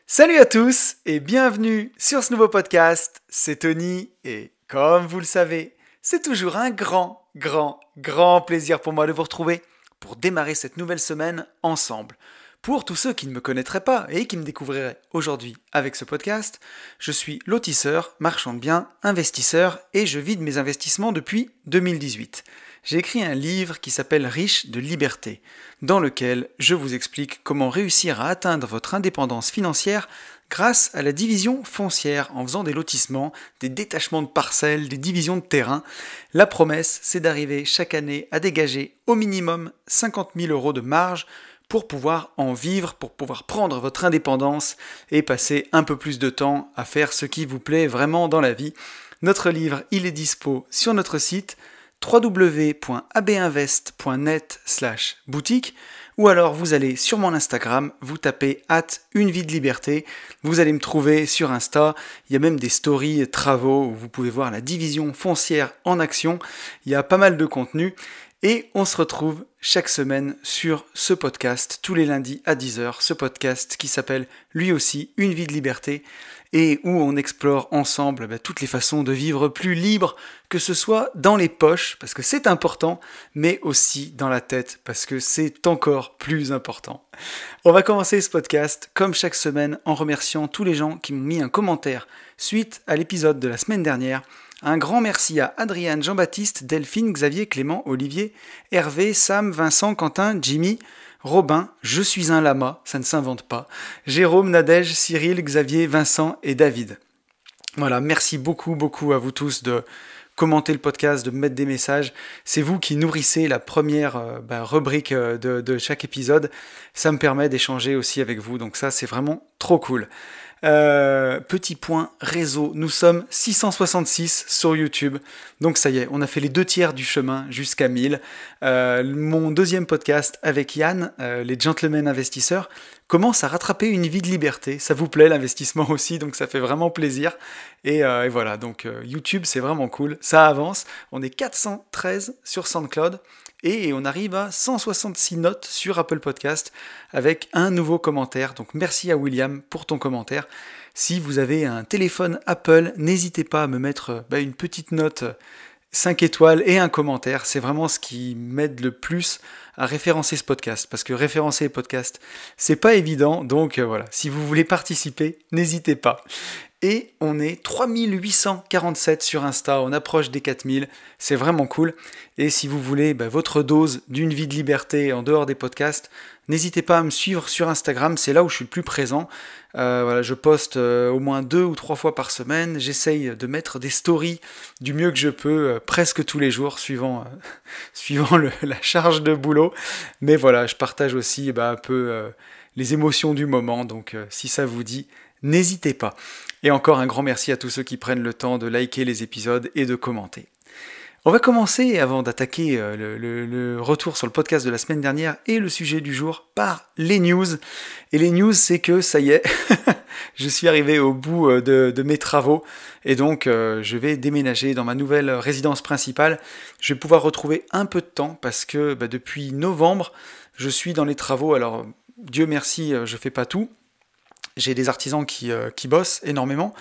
Salut à tous et bienvenue sur ce nouveau podcast, c'est Tony et comme vous le savez, c'est toujours un grand plaisir pour moi de vous retrouver pour démarrer cette nouvelle semaine ensemble. Pour tous ceux qui ne me connaîtraient pas et qui me découvriraient aujourd'hui avec ce podcast, je suis lotisseur, marchand de biens, investisseur et je vis de mes investissements depuis 2018. J'ai écrit un livre qui s'appelle Riche de liberté, dans lequel je vous explique comment réussir à atteindre votre indépendance financière grâce à la division foncière en faisant des lotissements, des détachements de parcelles, des divisions de terrain. La promesse, c'est d'arriver chaque année à dégager au minimum 50 000 € de marge pour pouvoir en vivre, pour pouvoir prendre votre indépendance et passer un peu plus de temps à faire ce qui vous plaît vraiment dans la vie. Notre livre, il est dispo sur notre site www.abinvest.net/boutique ou alors vous allez sur mon Instagram, vous tapez @unevie-de-liberté, vous allez me trouver sur Insta, il y a même des stories travaux où vous pouvez voir la division foncière en action, il y a pas mal de contenu et on se retrouve chaque semaine sur ce podcast, tous les lundis à 10h, ce podcast qui s'appelle lui aussi Une vie de liberté et où on explore ensemble toutes les façons de vivre plus libre, que ce soit dans les poches, parce que c'est important, mais aussi dans la tête, parce que c'est encore plus important. On va commencer ce podcast, comme chaque semaine, en remerciant tous les gens qui m'ont mis un commentaire suite à l'épisode de la semaine dernière. Un grand merci à Adriane, Jean-Baptiste, Delphine, Xavier, Clément, Olivier, Hervé, Sam, Vincent, Quentin, Jimmy, Robin, je suis un lama, ça ne s'invente pas, Jérôme, Nadège, Cyril, Xavier, Vincent et David. Voilà, merci beaucoup à vous tous de commenter le podcast, de me mettre des messages. C'est vous qui nourrissez la première rubrique de chaque épisode. Ça me permet d'échanger aussi avec vous, donc ça c'est vraiment trop cool. Petit point réseau, nous sommes 666 sur YouTube, donc ça y est, on a fait les 2/3 du chemin jusqu'à 1000. Mon deuxième podcast avec Yann, les Gentlemen Investisseurs, commence à rattraper une vie de liberté. Ça vous plaît l'investissement aussi, donc ça fait vraiment plaisir. Et voilà, donc YouTube c'est vraiment cool, ça avance. On est 413 sur SoundCloud. Et on arrive à 166 notes sur Apple Podcast avec un nouveau commentaire. Donc merci à William pour ton commentaire. Si vous avez un téléphone Apple, n'hésitez pas à me mettre une petite note 5 étoiles et un commentaire. C'est vraiment ce qui m'aide le plus à référencer ce podcast. Parce que référencer les podcasts, c'est pas évident. Donc voilà, si vous voulez participer, n'hésitez pas. Et on est 3847 sur Insta, on approche des 4000, c'est vraiment cool. Et si vous voulez votre dose d'une vie de liberté en dehors des podcasts, n'hésitez pas à me suivre sur Instagram, c'est là où je suis le plus présent. Je poste au moins 2 ou 3 fois par semaine, j'essaye de mettre des stories du mieux que je peux, presque tous les jours, suivant la charge de boulot. Mais voilà, je partage aussi un peu les émotions du moment, donc si ça vous dit, n'hésitez pas. Et encore un grand merci à tous ceux qui prennent le temps de liker les épisodes et de commenter. On va commencer, avant d'attaquer le retour sur le podcast de la semaine dernière et le sujet du jour, par les news. Et les news, c'est que ça y est, je suis arrivé au bout de mes travaux et donc je vais déménager dans ma nouvelle résidence principale. Je vais pouvoir retrouver un peu de temps parce que depuis novembre, je suis dans les travaux. Alors, Dieu merci, je fais pas tout. J'ai des artisans qui bossent énormément,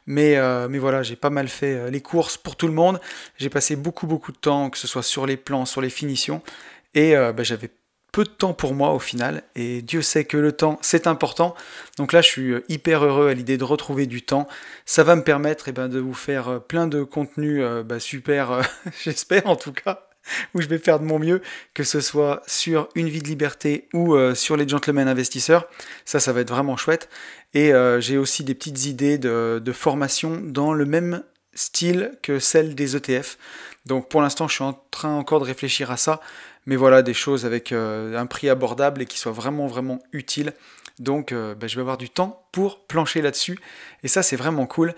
mais voilà, j'ai pas mal fait les courses pour tout le monde. J'ai passé beaucoup de temps, que ce soit sur les plans, sur les finitions, et j'avais peu de temps pour moi au final, et Dieu sait que le temps, c'est important. Donc là, je suis hyper heureux à l'idée de retrouver du temps. Ça va me permettre de vous faire plein de contenus super, j'espère en tout cas, où je vais faire de mon mieux, que ce soit sur Une vie de liberté ou sur les Gentlemen Investisseurs. Ça va être vraiment chouette. Et j'ai aussi des petites idées de formation dans le même style que celle des ETF. Donc pour l'instant, je suis en train encore de réfléchir à ça. Mais voilà, des choses avec un prix abordable et qui soient vraiment utiles. Donc je vais avoir du temps pour plancher là-dessus. Et ça, c'est vraiment cool.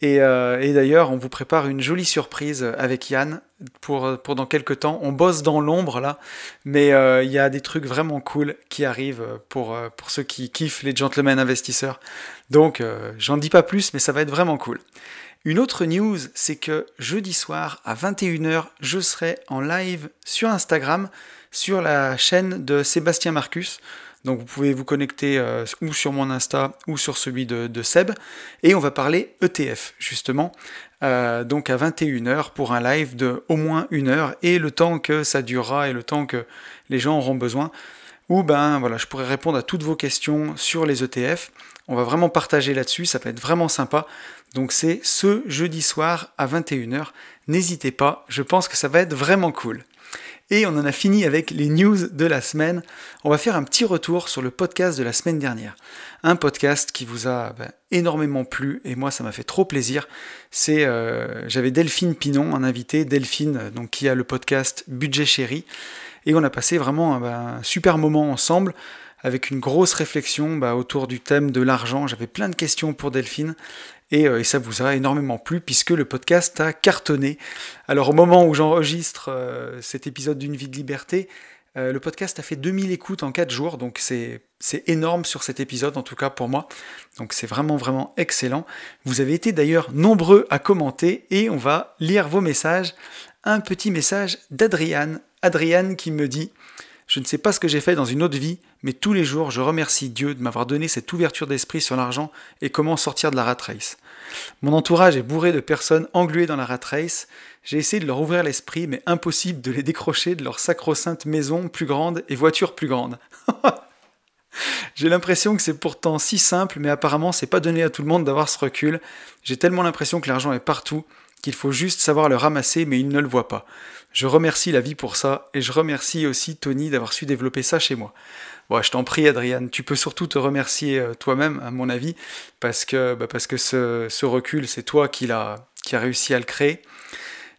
Et d'ailleurs, on vous prépare une jolie surprise avec Yann pour dans quelques temps. On bosse dans l'ombre là, mais il y a des trucs vraiment cool qui arrivent pour ceux qui kiffent les Gentlemen Investisseurs. Donc, j'en dis pas plus, mais ça va être vraiment cool. Une autre news, c'est que jeudi soir à 21h, je serai en live sur Instagram, sur la chaîne de Sébastien Marcus. Donc vous pouvez vous connecter ou sur mon Insta ou sur celui de Seb. Et on va parler ETF, justement. Donc à 21h pour un live de au moins 1 heure et le temps que ça durera et le temps que les gens auront besoin. Où voilà, je pourrais répondre à toutes vos questions sur les ETF. On va vraiment partager là-dessus, ça va être vraiment sympa. Donc c'est ce jeudi soir à 21h. N'hésitez pas, je pense que ça va être vraiment cool. Et on en a fini avec les news de la semaine. On va faire un petit retour sur le podcast de la semaine dernière. Un podcast qui vous a énormément plu et moi ça m'a fait trop plaisir. J'avais Delphine Pinon en invité, Delphine donc, qui a le podcast Budget Chéri. Et on a passé vraiment un super moment ensemble avec une grosse réflexion autour du thème de l'argent. J'avais plein de questions pour Delphine et ça vous a énormément plu puisque le podcast a cartonné. Alors au moment où j'enregistre cet épisode d'Une vie de liberté, le podcast a fait 2000 écoutes en 4 jours, donc c'est énorme sur cet épisode, en tout cas pour moi. Donc c'est vraiment, vraiment excellent. Vous avez été d'ailleurs nombreux à commenter et on va lire vos messages. Un petit message d'Adriane. Adriane qui me dit « Je ne sais pas ce que j'ai fait dans une autre vie, mais tous les jours je remercie Dieu de m'avoir donné cette ouverture d'esprit sur l'argent et comment sortir de la rat race. Mon entourage est bourré de personnes engluées dans la rat race. J'ai essayé de leur ouvrir l'esprit, mais impossible de les décrocher de leur sacro-sainte maison plus grande et voiture plus grande. » J'ai l'impression que c'est pourtant si simple, mais apparemment c'est pas donné à tout le monde d'avoir ce recul. J'ai tellement l'impression que l'argent est partout, qu'il faut juste savoir le ramasser, mais il ne le voit pas. Je remercie la vie pour ça, et je remercie aussi Tony d'avoir su développer ça chez moi. Bon, je t'en prie, Adriane, tu peux surtout te remercier toi-même, à mon avis, parce que ce recul, c'est toi qui a réussi à le créer.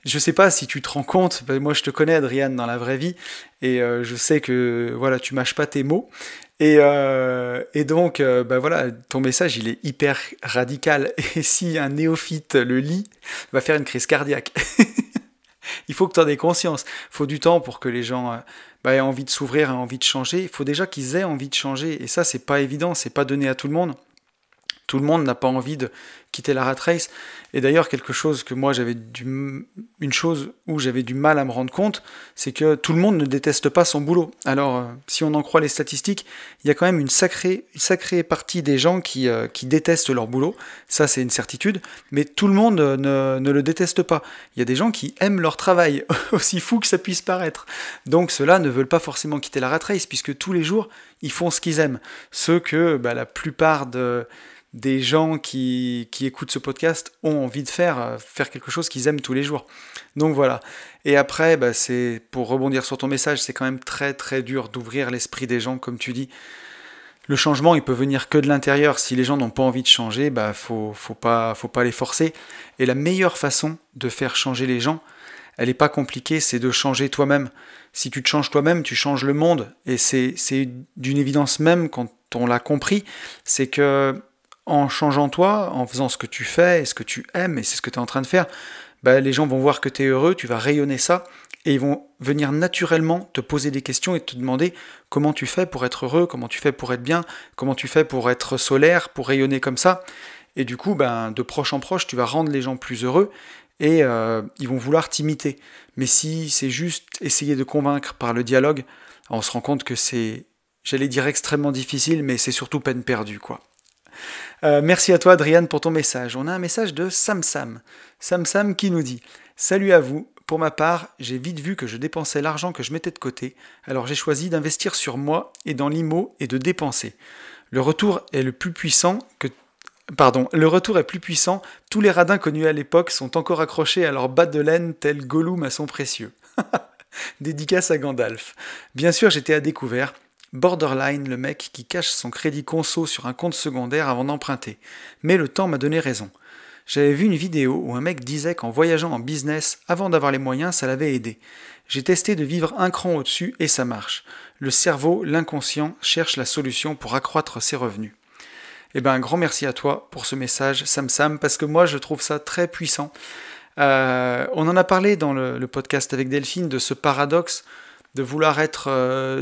Je sais pas si tu te rends compte, moi je te connais, Adriane, dans la vraie vie, et je sais que voilà, tu mâches pas tes mots. Et donc, voilà, ton message, il est hyper radical. Et si un néophyte le lit, il va faire une crise cardiaque. Il faut que tu en aies conscience. Il faut du temps pour que les gens aient envie de s'ouvrir, aient envie de changer. Il faut déjà qu'ils aient envie de changer. Et ça, c'est pas évident, c'est pas donné à tout le monde. Tout le monde n'a pas envie de quitter la rat race. Et d'ailleurs, quelque chose que moi, une chose où j'avais du mal à me rendre compte, c'est que tout le monde ne déteste pas son boulot. Alors, si on en croit les statistiques, il y a quand même une sacrée partie des gens qui détestent leur boulot. Ça, c'est une certitude. Mais tout le monde ne le déteste pas. Il y a des gens qui aiment leur travail, aussi fou que ça puisse paraître. Donc, ceux-là ne veulent pas forcément quitter la rat race, puisque tous les jours, ils font ce qu'ils aiment. Ceux que la plupart des gens qui écoutent ce podcast ont envie de faire quelque chose qu'ils aiment tous les jours. Donc voilà. Et après, c'est pour rebondir sur ton message, c'est quand même très très dur d'ouvrir l'esprit des gens, comme tu dis. Le changement, il peut venir que de l'intérieur. Si les gens n'ont pas envie de changer, faut pas les forcer. Et la meilleure façon de faire changer les gens, elle n'est pas compliquée, c'est de changer toi-même. Si tu te changes toi-même, tu changes le monde. Et c'est d'une évidence même, quand on l'a compris, c'est que en changeant toi, en faisant ce que tu fais et ce que tu aimes, et c'est ce que tu es en train de faire, les gens vont voir que tu es heureux, tu vas rayonner ça, et ils vont venir naturellement te poser des questions et te demander comment tu fais pour être heureux, comment tu fais pour être bien, comment tu fais pour être solaire, pour rayonner comme ça. Et du coup, de proche en proche, tu vas rendre les gens plus heureux, et ils vont vouloir t'imiter. Mais si c'est juste essayer de convaincre par le dialogue, on se rend compte que c'est, j'allais dire extrêmement difficile, mais c'est surtout peine perdue, quoi. Merci à toi, Adriane, pour ton message. On a un message de Samsam. Samsam qui nous dit « Salut à vous. Pour ma part, j'ai vite vu que je dépensais l'argent que je mettais de côté, alors j'ai choisi d'investir sur moi et dans l'IMO et de dépenser. Le retour est plus puissant. Tous les radins connus à l'époque sont encore accrochés à leur bas de laine tel Gollum à son précieux. » Dédicace à Gandalf. Bien sûr, j'étais à découvert. Borderline, le mec qui cache son crédit conso sur un compte secondaire avant d'emprunter. Mais le temps m'a donné raison. J'avais vu une vidéo où un mec disait qu'en voyageant en business, avant d'avoir les moyens, ça l'avait aidé. J'ai testé de vivre un cran au-dessus et ça marche. Le cerveau, l'inconscient, cherche la solution pour accroître ses revenus. Un grand merci à toi pour ce message, Samsam, parce que moi je trouve ça très puissant. On en a parlé dans le podcast avec Delphine de ce paradoxe de vouloir être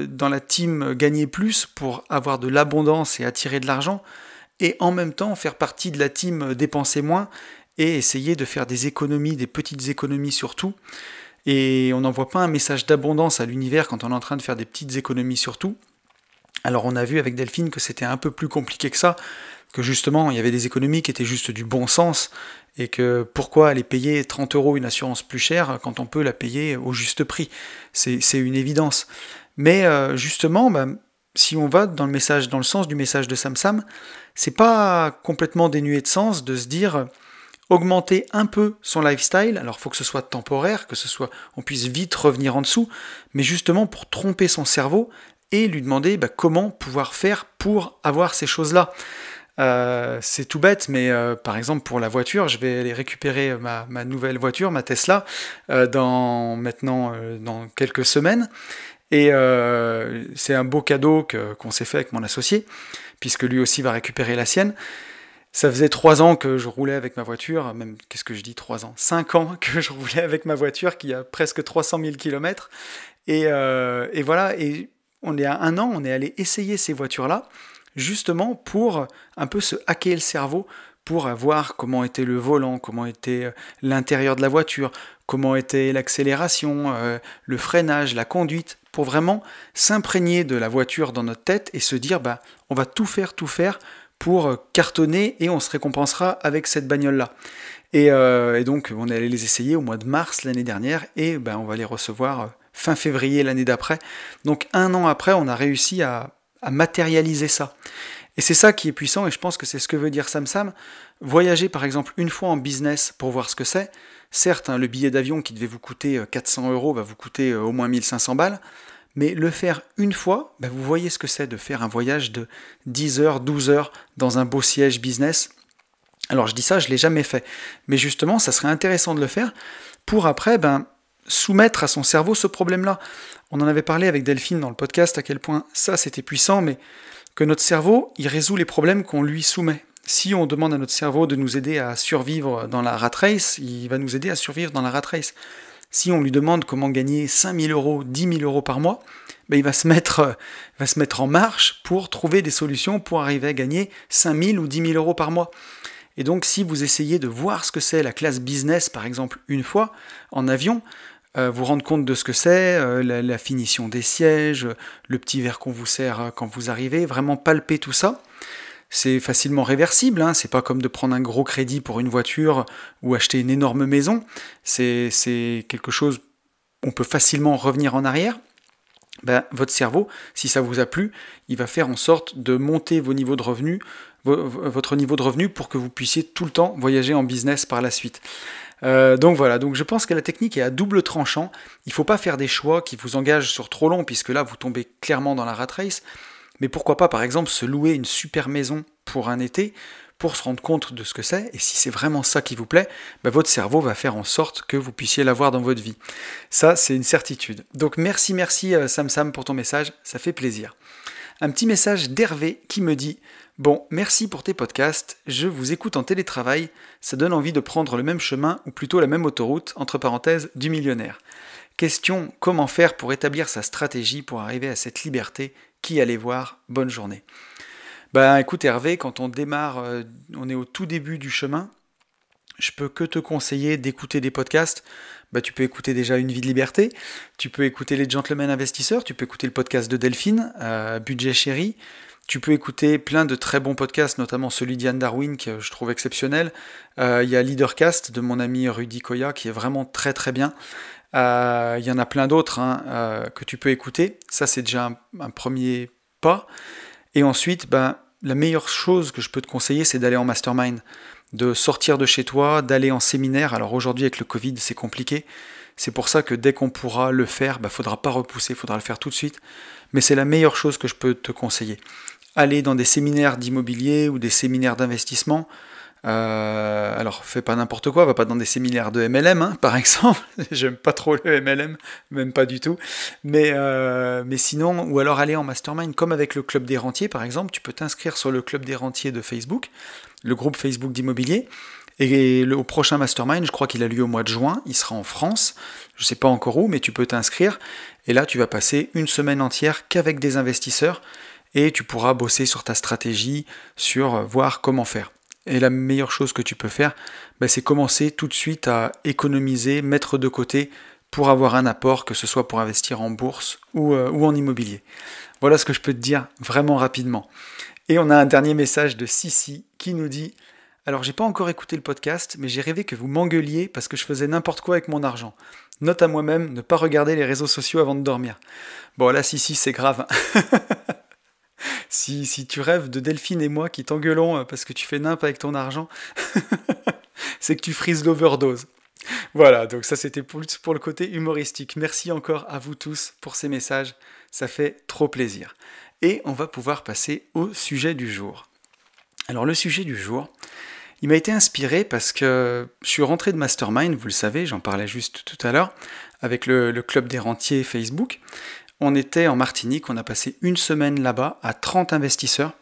dans la team gagner plus pour avoir de l'abondance et attirer de l'argent, et en même temps faire partie de la team dépenser moins et essayer de faire des économies, des petites économies surtout. Et on n'envoie pas un message d'abondance à l'univers quand on est en train de faire des petites économies surtout. Alors on a vu avec Delphine que c'était un peu plus compliqué que ça, que justement il y avait des économies qui étaient juste du bon sens, et que pourquoi aller payer 30 € une assurance plus chère quand on peut la payer au juste prix. C'est une évidence. Mais justement, si on va dans le sens du message de Sam, c'est pas complètement dénué de sens de se dire augmenter un peu son lifestyle. Alors il faut que ce soit temporaire, on puisse vite revenir en dessous, mais justement pour tromper son cerveau et lui demander comment pouvoir faire pour avoir ces choses-là. C'est tout bête, mais par exemple pour la voiture, je vais aller récupérer ma nouvelle voiture, ma Tesla, dans quelques semaines. Et c'est un beau cadeau qu'on s'est fait avec mon associé, puisque lui aussi va récupérer la sienne. Ça faisait 3 ans que je roulais avec ma voiture, même, qu'est-ce que je dis, 3 ans 5 ans que je roulais avec ma voiture qui a presque 300 000 km. Et voilà, et on est à 1 an, on est allé essayer ces voitures-là, justement pour un peu se hacker le cerveau, pour voir comment était le volant, comment était l'intérieur de la voiture, comment était l'accélération, le freinage, la conduite, pour vraiment s'imprégner de la voiture dans notre tête et se dire on va tout faire pour cartonner et on se récompensera avec cette bagnole-là. Et donc on est allé les essayer au mois de mars l'année dernière et on va les recevoir fin février l'année d'après. Donc 1 an après, on a réussi à matérialiser ça. Et c'est ça qui est puissant, et je pense que c'est ce que veut dire Sam. Voyager par exemple une fois en business pour voir ce que c'est. Certes, le billet d'avion qui devait vous coûter 400 € va vous coûter au moins 1500 balles, mais le faire une fois, vous voyez ce que c'est de faire un voyage de 10 heures, 12 heures dans un beau siège business. Alors je dis ça, je ne l'ai jamais fait, mais justement, ça serait intéressant de le faire pour après soumettre à son cerveau ce problème-là. On en avait parlé avec Delphine dans le podcast, à quel point ça c'était puissant, mais que notre cerveau, il résout les problèmes qu'on lui soumet. Si on demande à notre cerveau de nous aider à survivre dans la rat race, il va nous aider à survivre dans la rat race. Si on lui demande comment gagner 5 000 €, 10 000 € par mois, il va se mettre en marche pour trouver des solutions pour arriver à gagner 5 000 ou 10 000 € par mois. Et donc si vous essayez de voir ce que c'est la classe business, par exemple, une fois, en avion, vous rendre compte de ce que c'est, la finition des sièges, le petit verre qu'on vous sert quand vous arrivez, vraiment palper tout ça. C'est facilement réversible, c'est pas comme de prendre un gros crédit pour une voiture ou acheter une énorme maison. C'est quelque chose, on peut facilement revenir en arrière. Votre cerveau, si ça vous a plu, il va faire en sorte de monter votre niveau de revenu pour que vous puissiez tout le temps voyager en business par la suite. Donc voilà, donc je pense que la technique est à double tranchant. Il ne faut pas faire des choix qui vous engagent sur trop long, puisque là vous tombez clairement dans la rat race. Mais pourquoi pas par exemple se louer une super maison pour un été, pour se rendre compte de ce que c'est, et si c'est vraiment ça qui vous plaît, votre cerveau va faire en sorte que vous puissiez l'avoir dans votre vie. Ça, c'est une certitude. Donc merci Sam pour ton message, ça fait plaisir. Un petit message d'Hervé qui me dit « Bon, merci pour tes podcasts, je vous écoute en télétravail, ça donne envie de prendre le même chemin, ou plutôt la même autoroute, entre parenthèses, du millionnaire. Question, comment faire pour établir sa stratégie pour arriver à cette liberté? Qui allez voir? Bonne journée. » Écoute Hervé, quand on démarre, on est au tout début du chemin, je peux que te conseiller d'écouter des podcasts. Tu peux écouter déjà Une vie de liberté, tu peux écouter Les Gentlemen Investisseurs, tu peux écouter le podcast de Delphine, Budget Chéri, tu peux écouter plein de très bons podcasts, notamment celui d'Yann Darwin que je trouve exceptionnel. Il y a Leadercast de mon ami Rudy Koya qui est vraiment très très bien. Il y en a plein d'autres que tu peux écouter. Ça c'est déjà un premier pas. Et ensuite, la meilleure chose que je peux te conseiller, c'est d'aller en mastermind, de sortir de chez toi, d'aller en séminaire. Alors aujourd'hui avec le Covid, c'est compliqué. C'est pour ça que dès qu'on pourra le faire, faudra pas repousser, faudra le faire tout de suite. Mais c'est la meilleure chose que je peux te conseiller. Aller dans des séminaires d'immobilier ou des séminaires d'investissement. Alors fais pas n'importe quoi, va pas dans des séminaires de MLM, par exemple. J'aime pas trop le MLM, même pas du tout. Mais sinon, ou alors aller en mastermind, comme avec le Club des Rentiers, par exemple. Tu peux t'inscrire sur le Club des Rentiers de Facebook, le groupe Facebook d'immobilier. Et au prochain mastermind, je crois qu'il a lieu au mois de juin, il sera en France, je ne sais pas encore où, mais tu peux t'inscrire. Et là, tu vas passer une semaine entière qu'avec des investisseurs et tu pourras bosser sur ta stratégie, sur voir comment faire. Et la meilleure chose que tu peux faire, c'est commencer tout de suite à économiser, mettre de côté pour avoir un apport, que ce soit pour investir en bourse ou en immobilier. Voilà ce que je peux te dire vraiment rapidement. Et on a un dernier message de Sissi qui nous dit « Alors j'ai pas encore écouté le podcast, mais j'ai rêvé que vous m'engueuliez parce que je faisais n'importe quoi avec mon argent. Note à moi-même, ne pas regarder les réseaux sociaux avant de dormir. » Bon là Sissi, c'est grave. Si tu rêves de Delphine et moi qui t'engueulons parce que tu fais nimp avec ton argent, c'est que tu frises l'overdose. Voilà, donc ça c'était pour le côté humoristique. Merci encore à vous tous pour ces messages, ça fait trop plaisir. Et on va pouvoir passer au sujet du jour. Alors le sujet du jour, il m'a été inspiré parce que je suis rentré de Mastermind, vous le savez, j'en parlais juste tout à l'heure, avec le club des rentiers Facebook. On était en Martinique, on a passé une semaine là-bas à 30 investisseurs.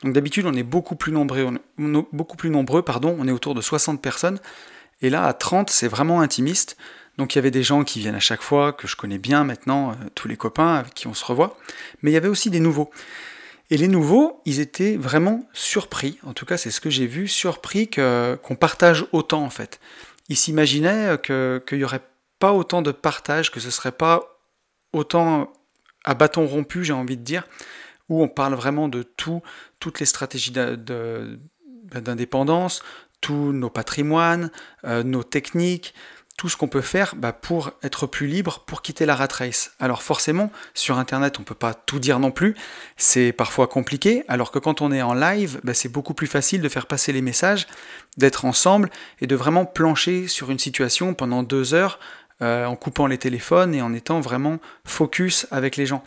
Donc d'habitude on est beaucoup plus nombreux, on est autour de 60 personnes. Et là, à 30, c'est vraiment intimiste. Donc il y avait des gens qui viennent à chaque fois, que je connais bien maintenant, tous les copains avec qui on se revoit. Mais il y avait aussi des nouveaux. Et les nouveaux, ils étaient vraiment surpris, en tout cas c'est ce que j'ai vu, surpris qu'on partage autant en fait. Ils s'imaginaient qu'il n'y aurait pas autant de partage, que ce ne serait pas autant à bâton rompu, j'ai envie de dire, où on parle vraiment de tout, toutes les stratégies d'indépendance, tous nos patrimoines, nos techniques, tout ce qu'on peut faire pour être plus libre, pour quitter la rat race. Alors forcément, sur Internet, on ne peut pas tout dire non plus, c'est parfois compliqué, alors que quand on est en live, c'est beaucoup plus facile de faire passer les messages, d'être ensemble et de vraiment plancher sur une situation pendant 2 heures, en coupant les téléphones et en étant vraiment focus avec les gens.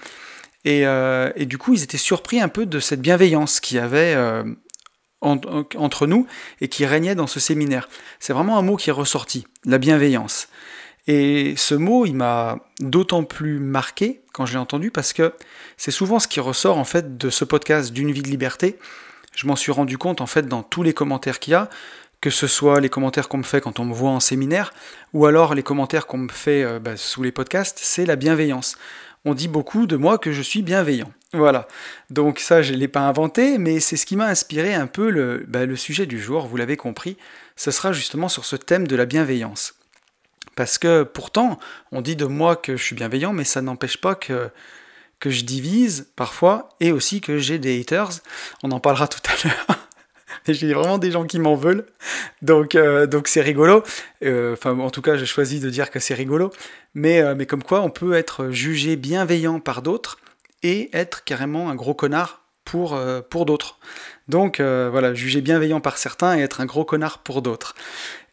Et du coup, ils étaient surpris un peu de cette bienveillance qu'il y avait entre nous et qui régnait dans ce séminaire. C'est vraiment un mot qui est ressorti, la bienveillance. Et ce mot, il m'a d'autant plus marqué quand je l'ai entendu parce que c'est souvent ce qui ressort en fait de ce podcast d'une vie de liberté. Je m'en suis rendu compte en fait dans tous les commentaires qu'il y a, que ce soit les commentaires qu'on me fait quand on me voit en séminaire ou alors les commentaires qu'on me fait sous les podcasts, c'est la bienveillance. On dit beaucoup de moi que je suis bienveillant. Voilà, donc ça je ne l'ai pas inventé, mais c'est ce qui m'a inspiré un peu le sujet du jour, vous l'avez compris, ce sera justement sur ce thème de la bienveillance. Parce que pourtant, on dit de moi que je suis bienveillant, mais ça n'empêche pas que je divise parfois, et aussi que j'ai des haters, on en parlera tout à l'heure. J'ai vraiment des gens qui m'en veulent, donc c'est rigolo. En tout cas, j'ai choisi de dire que c'est rigolo, mais comme quoi on peut être jugé bienveillant par d'autres, et être carrément un gros connard pour d'autres. Donc voilà, juger bienveillant par certains et être un gros connard pour d'autres.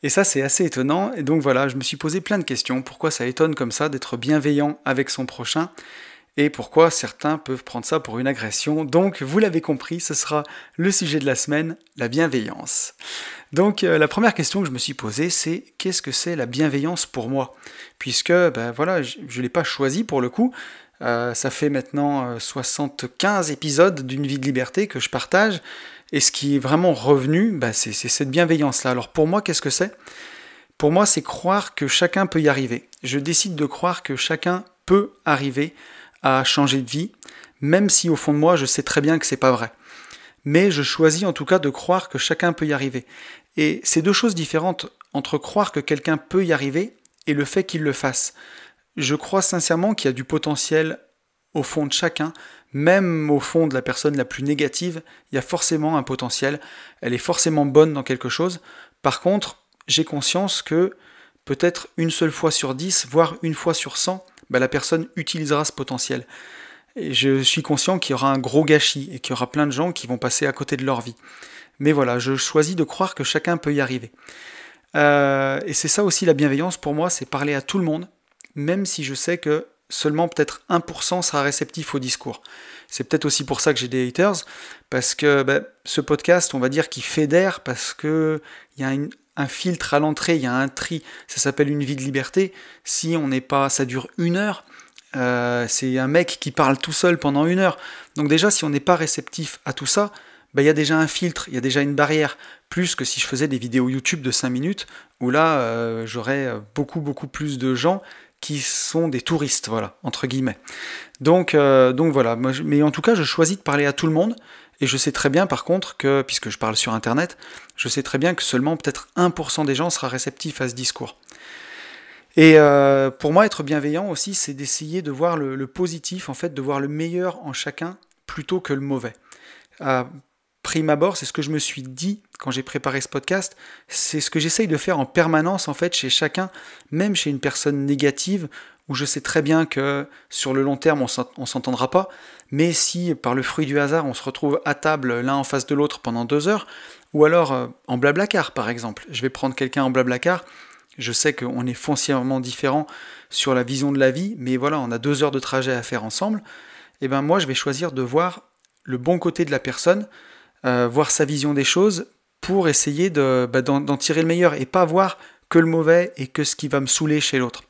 Et ça c'est assez étonnant, et donc voilà, je me suis posé plein de questions, pourquoi ça étonne comme ça d'être bienveillant avec son prochain, et pourquoi certains peuvent prendre ça pour une agression. Donc vous l'avez compris, ce sera le sujet de la semaine, la bienveillance. Donc la première question que je me suis posée, c'est qu'est-ce que c'est la bienveillance pour moi? Puisque voilà, je ne l'ai pas choisi pour le coup. Ça fait maintenant 75 épisodes d'une vie de liberté que je partage, et ce qui est vraiment revenu, c'est cette bienveillance-là. Alors pour moi, qu'est-ce que c'est? Pour moi, c'est croire que chacun peut y arriver. Je décide de croire que chacun peut arriver à changer de vie, même si au fond de moi, je sais très bien que c'est pas vrai. Mais je choisis en tout cas de croire que chacun peut y arriver. Et c'est deux choses différentes entre croire que quelqu'un peut y arriver et le fait qu'il le fasse. Je crois sincèrement qu'il y a du potentiel au fond de chacun, même au fond de la personne la plus négative, il y a forcément un potentiel, elle est forcément bonne dans quelque chose. Par contre, j'ai conscience que peut-être une seule fois sur 10, voire une fois sur 100, la personne utilisera ce potentiel. Et je suis conscient qu'il y aura un gros gâchis et qu'il y aura plein de gens qui vont passer à côté de leur vie. Mais voilà, je choisis de croire que chacun peut y arriver. Et c'est ça aussi la bienveillance pour moi, c'est parler à tout le monde, même si je sais que seulement peut-être 1% sera réceptif au discours. C'est peut-être aussi pour ça que j'ai des haters, parce que ce podcast, on va dire qu'il fédère, parce qu'il y a un filtre à l'entrée, il y a un tri, ça s'appelle une vie de liberté. Si on n'est pas, ça dure 1 heure, c'est un mec qui parle tout seul pendant 1 heure. Donc déjà, si on n'est pas réceptif à tout ça, il y a déjà un filtre, il y a déjà une barrière, plus que si je faisais des vidéos YouTube de 5 minutes, où là, j'aurais beaucoup plus de gens qui sont des touristes, voilà, entre guillemets. Donc voilà, mais en tout cas, je choisis de parler à tout le monde, et je sais très bien par contre que, puisque je parle sur Internet, je sais très bien que seulement peut-être 1% des gens sera réceptif à ce discours. Et pour moi, être bienveillant aussi, c'est d'essayer de voir le positif, en fait, de voir le meilleur en chacun plutôt que le mauvais. À prime abord, c'est ce que je me suis dit quand j'ai préparé ce podcast, c'est ce que j'essaye de faire en permanence, en fait, chez chacun, même chez une personne négative, où je sais très bien que sur le long terme, on s'entendra pas, mais si par le fruit du hasard, on se retrouve à table l'un en face de l'autre pendant 2 heures, ou alors en blablacar, par exemple. Je vais prendre quelqu'un en blablacar, je sais qu'on est foncièrement différents sur la vision de la vie, mais voilà, on a 2 heures de trajet à faire ensemble, et ben moi, je vais choisir de voir le bon côté de la personne, voir sa vision des choses, pour essayer d'en tirer le meilleur, et pas voir que le mauvais et que ce qui va me saouler chez l'autre.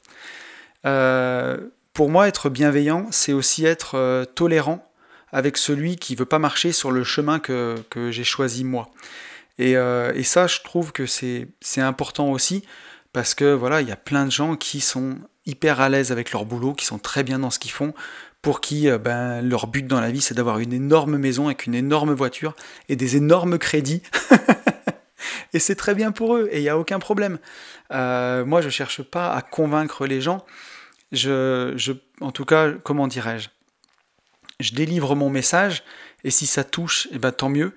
Pour moi, être bienveillant, c'est aussi être tolérant avec celui qui veut pas marcher sur le chemin que j'ai choisi moi. Et ça, je trouve que c'est important aussi, parce que voilà, il y a plein de gens qui sont hyper à l'aise avec leur boulot, qui sont très bien dans ce qu'ils font, pour qui leur but dans la vie, c'est d'avoir une énorme maison avec une énorme voiture et des énormes crédits. Et c'est très bien pour eux, et il n'y a aucun problème. Moi, je cherche pas à convaincre les gens. En tout cas, comment dirais-je, je délivre mon message, et si ça touche, eh ben, tant mieux.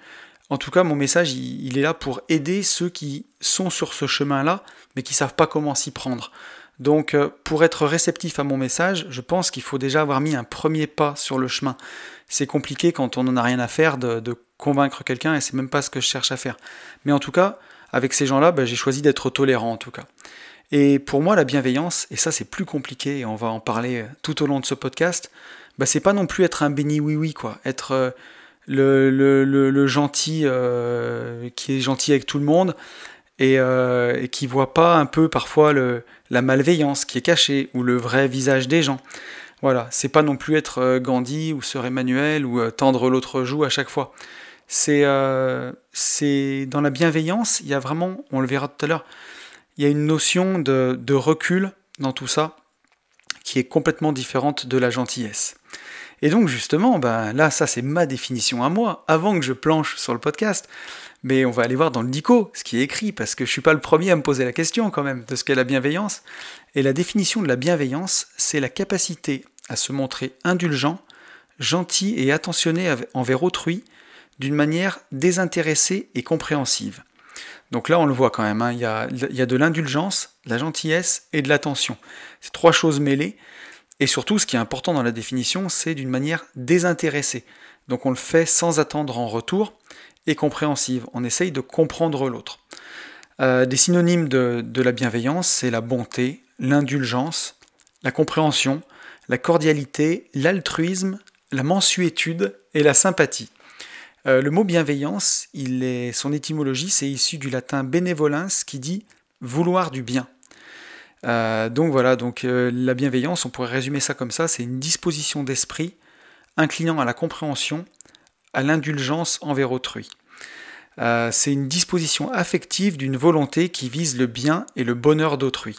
En tout cas, mon message, il est là pour aider ceux qui sont sur ce chemin-là, mais qui ne savent pas comment s'y prendre. Donc, pour être réceptif à mon message, je pense qu'il faut déjà avoir mis un premier pas sur le chemin. C'est compliqué quand on n'en a rien à faire de convaincre quelqu'un, et c'est même pas ce que je cherche à faire. Mais en tout cas, avec ces gens-là, j'ai choisi d'être tolérant, en tout cas. Et pour moi, la bienveillance, et ça c'est plus compliqué, et on va en parler tout au long de ce podcast, c'est pas non plus être un béni oui-oui, quoi. Être le gentil qui est gentil avec tout le monde, et qui voit pas un peu parfois la malveillance qui est cachée, ou le vrai visage des gens. Voilà, c'est pas non plus être Gandhi ou Sœur Emmanuel, ou tendre l'autre joue à chaque fois. C'est dans la bienveillance, il y a vraiment, on le verra tout à l'heure, il y a une notion de recul dans tout ça qui est complètement différente de la gentillesse. Et donc justement, là, ça c'est ma définition à moi, avant que je planche sur le podcast, mais on va aller voir dans le dico ce qui est écrit, parce que je suis pas le premier à me poser la question quand même de ce qu'est la bienveillance. Et la définition de la bienveillance, c'est la capacité à se montrer indulgent, gentil et attentionné envers autrui, d'une manière désintéressée et compréhensive. Donc là, on le voit quand même, il y a de l'indulgence, de la gentillesse et de l'attention. C'est 3 choses mêlées, et surtout, ce qui est important dans la définition, c'est d'une manière désintéressée. Donc on le fait sans attendre en retour, et compréhensive. On essaye de comprendre l'autre. Des synonymes de la bienveillance, c'est la bonté, l'indulgence, la compréhension, la cordialité, l'altruisme, la mansuétude et la sympathie. Le mot bienveillance, son étymologie, c'est issu du latin benevolens qui dit vouloir du bien. Donc voilà, la bienveillance, on pourrait résumer ça comme ça, c'est une disposition d'esprit inclinant à la compréhension, à l'indulgence envers autrui. C'est une disposition affective d'une volonté qui vise le bien et le bonheur d'autrui.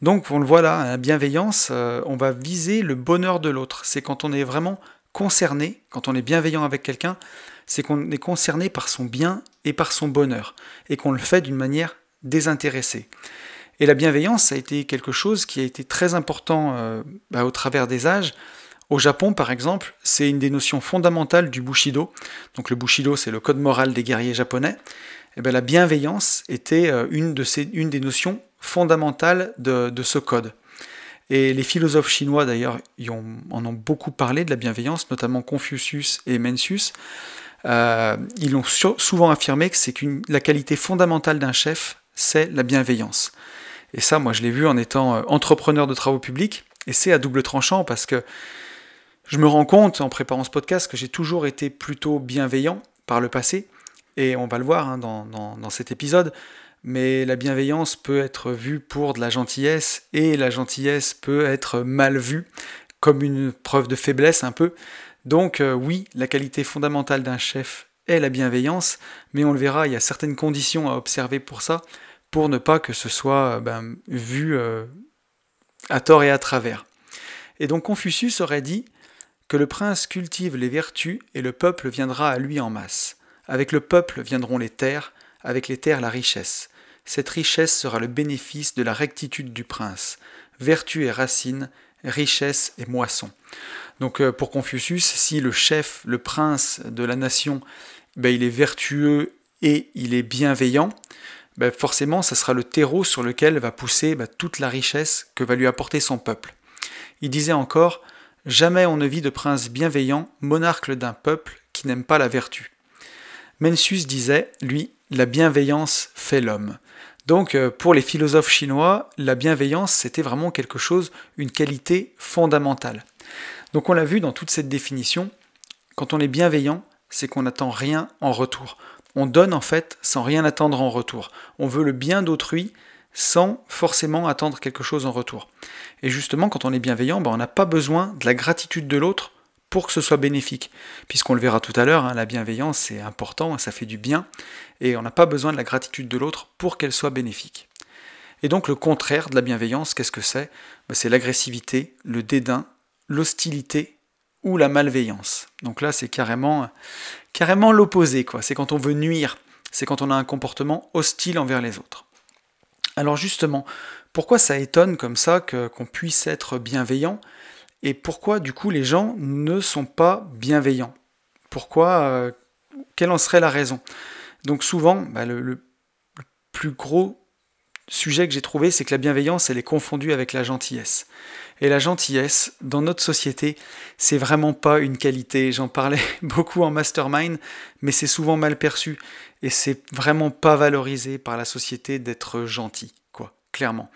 Donc on le voit là, la bienveillance, on va viser le bonheur de l'autre. C'est quand on est vraiment concerné, quand on est bienveillant avec quelqu'un, c'est qu'on est concerné par son bien et par son bonheur, et qu'on le fait d'une manière désintéressée. Et la bienveillance, ça a été quelque chose qui a été très important au travers des âges. Au Japon, par exemple, c'est une des notions fondamentales du Bushido. Donc le Bushido, c'est le code moral des guerriers japonais. Et la bienveillance était une des notions fondamentales de ce code. Et les philosophes chinois, d'ailleurs, en ont beaucoup parlé de la bienveillance, notamment Confucius et Mencius. Ils ont souvent affirmé que la qualité fondamentale d'un chef, c'est la bienveillance. Et ça, moi, je l'ai vu en étant entrepreneur de travaux publics, et c'est à double tranchant, parce que je me rends compte, en préparant ce podcast, que j'ai toujours été plutôt bienveillant par le passé, et on va le voir dans cet épisode, mais la bienveillance peut être vue pour de la gentillesse, et la gentillesse peut être mal vue, comme une preuve de faiblesse un peu. Donc oui, la qualité fondamentale d'un chef est la bienveillance, mais on le verra, il y a certaines conditions à observer pour ça, pour ne pas que ce soit vu à tort et à travers. Et donc Confucius aurait dit que le prince cultive les vertus et le peuple viendra à lui en masse. Avec le peuple viendront les terres, avec les terres la richesse. cette richesse sera le bénéfice de la rectitude du prince. Vertu est racine, richesse est moisson. Donc pour Confucius, si le chef, le prince de la nation, il est vertueux et il est bienveillant, forcément ça sera le terreau sur lequel va pousser toute la richesse que va lui apporter son peuple. Il disait encore « Jamais on ne vit de prince bienveillant, monarque d'un peuple qui n'aime pas la vertu ». Mencius disait, lui, « La bienveillance fait l'homme ». Donc pour les philosophes chinois, la bienveillance c'était vraiment quelque chose, une qualité fondamentale. Donc on l'a vu dans toute cette définition, quand on est bienveillant, c'est qu'on n'attend rien en retour. On donne en fait sans rien attendre en retour. On veut le bien d'autrui sans forcément attendre quelque chose en retour. Et justement, quand on est bienveillant, on n'a pas besoin de la gratitude de l'autre pour que ce soit bénéfique. Puisqu'on le verra tout à l'heure, la bienveillance c'est important, ça fait du bien, et on n'a pas besoin de la gratitude de l'autre pour qu'elle soit bénéfique. Et donc le contraire de la bienveillance, qu'est-ce que c'est ? C'est l'agressivité, le dédain, l'hostilité ou la malveillance. Donc là, c'est carrément l'opposé, quoi. C'est quand on veut nuire, c'est quand on a un comportement hostile envers les autres. Alors justement, pourquoi ça étonne comme ça qu'on puisse être bienveillant et pourquoi du coup les gens ne sont pas bienveillants ? Pourquoi quelle en serait la raison ? Donc souvent, le plus gros sujet que j'ai trouvé, c'est que la bienveillance, elle est confondue avec la gentillesse. Et la gentillesse, dans notre société, c'est vraiment pas une qualité. J'en parlais beaucoup en mastermind, mais c'est souvent mal perçu. Et c'est vraiment pas valorisé par la société d'être gentil, quoi, clairement.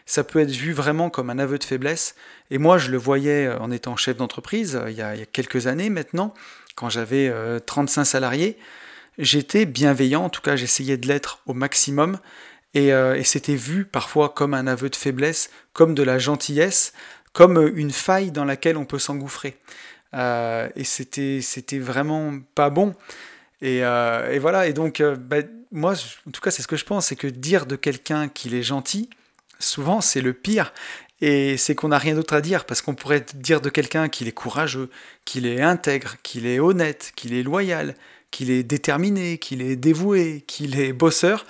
Ça peut être vu vraiment comme un aveu de faiblesse. Et moi, je le voyais en étant chef d'entreprise, il y a quelques années maintenant, quand j'avais 35 salariés, j'étais bienveillant, en tout cas j'essayais de l'être au maximum, et c'était vu parfois comme un aveu de faiblesse, comme de la gentillesse, comme une faille dans laquelle on peut s'engouffrer. Et c'était vraiment pas bon. Et voilà, et donc moi, en tout cas c'est ce que je pense, c'est que dire de quelqu'un qu'il est gentil, souvent c'est le pire. Et c'est qu'on n'a rien d'autre à dire, parce qu'on pourrait dire de quelqu'un qu'il est courageux, qu'il est intègre, qu'il est honnête, qu'il est loyal, qu'il est déterminé, qu'il est dévoué, qu'il est bosseur,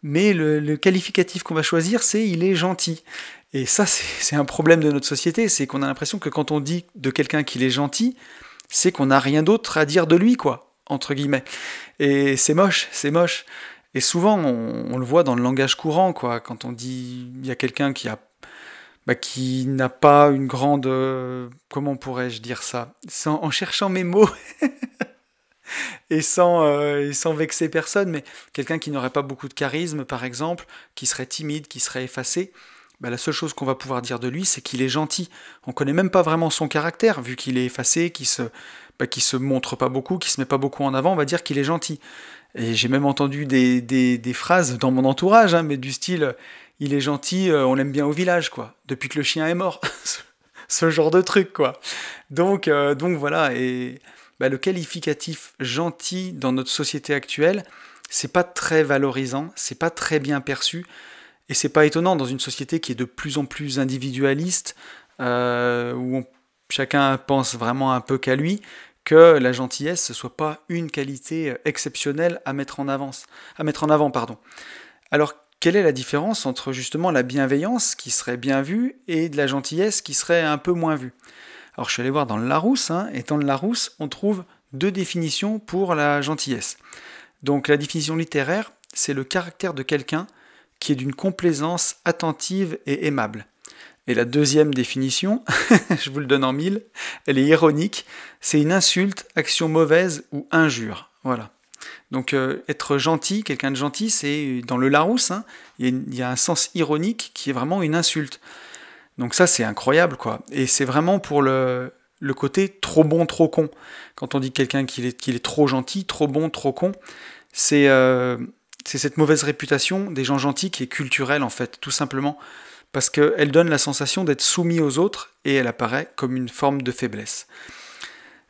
mais le qualificatif qu'on va choisir, c'est « il est gentil ». Et ça, c'est un problème de notre société, c'est qu'on a l'impression que quand on dit de quelqu'un qu'il est gentil, c'est qu'on n'a rien d'autre à dire de lui, quoi, entre guillemets. Et c'est moche, c'est moche. Et souvent, on le voit dans le langage courant, quoi, quand on dit il y a quelqu'un qui n'a pas une grande... comment pourrais-je dire ça ? En cherchant mes mots et sans vexer personne, mais quelqu'un qui n'aurait pas beaucoup de charisme, par exemple, qui serait timide, qui serait effacé, la seule chose qu'on va pouvoir dire de lui, c'est qu'il est gentil. On connaît même pas vraiment son caractère, vu qu'il est effacé, qui se montre pas beaucoup, qui se met pas beaucoup en avant, on va dire qu'il est gentil. Et j'ai même entendu des phrases dans mon entourage, mais du style... il est gentil, on l'aime bien au village, quoi, depuis que le chien est mort. Ce genre de truc, quoi. Donc voilà, et le qualificatif gentil dans notre société actuelle, c'est pas très valorisant, c'est pas très bien perçu, et c'est pas étonnant dans une société qui est de plus en plus individualiste, où chacun pense vraiment un peu qu'à lui, que la gentillesse ne soit pas une qualité exceptionnelle à mettre en avant. Alors, quelle est la différence entre justement la bienveillance, qui serait bien vue, et de la gentillesse, qui serait un peu moins vue ? Alors je suis allé voir dans le Larousse, et dans le Larousse, on trouve 2 définitions pour la gentillesse. Donc la définition littéraire, c'est le caractère de quelqu'un qui est d'une complaisance attentive et aimable. Et la deuxième définition, je vous le donne en 1000, elle est ironique, c'est une insulte, action mauvaise ou injure. Voilà. Donc être gentil, quelqu'un de gentil, c'est dans le Larousse, il y a un sens ironique qui est vraiment une insulte. Donc ça c'est incroyable, quoi. Et c'est vraiment pour le côté trop bon, trop con. Quand on dit quelqu'un qu'il est trop gentil, trop bon, trop con, c'est cette mauvaise réputation des gens gentils qui est culturelle en fait, tout simplement. Parce qu'elle donne la sensation d'être soumis aux autres et elle apparaît comme une forme de faiblesse.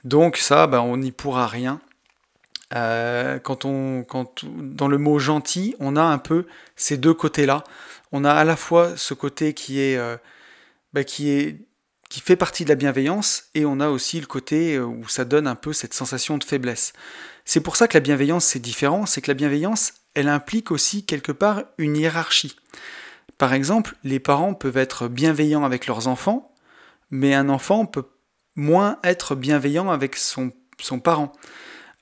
Donc ça, on n'y pourra rien. Dans le mot gentil, on a un peu ces deux côtés-là. On a à la fois ce côté qui fait partie de la bienveillance, et on a aussi le côté où ça donne un peu cette sensation de faiblesse. C'est pour ça que la bienveillance c'est différent, c'est que la bienveillance, elle implique aussi quelque part une hiérarchie. Par exemple, les parents peuvent être bienveillants avec leurs enfants, mais un enfant peut moins être bienveillant avec son parent.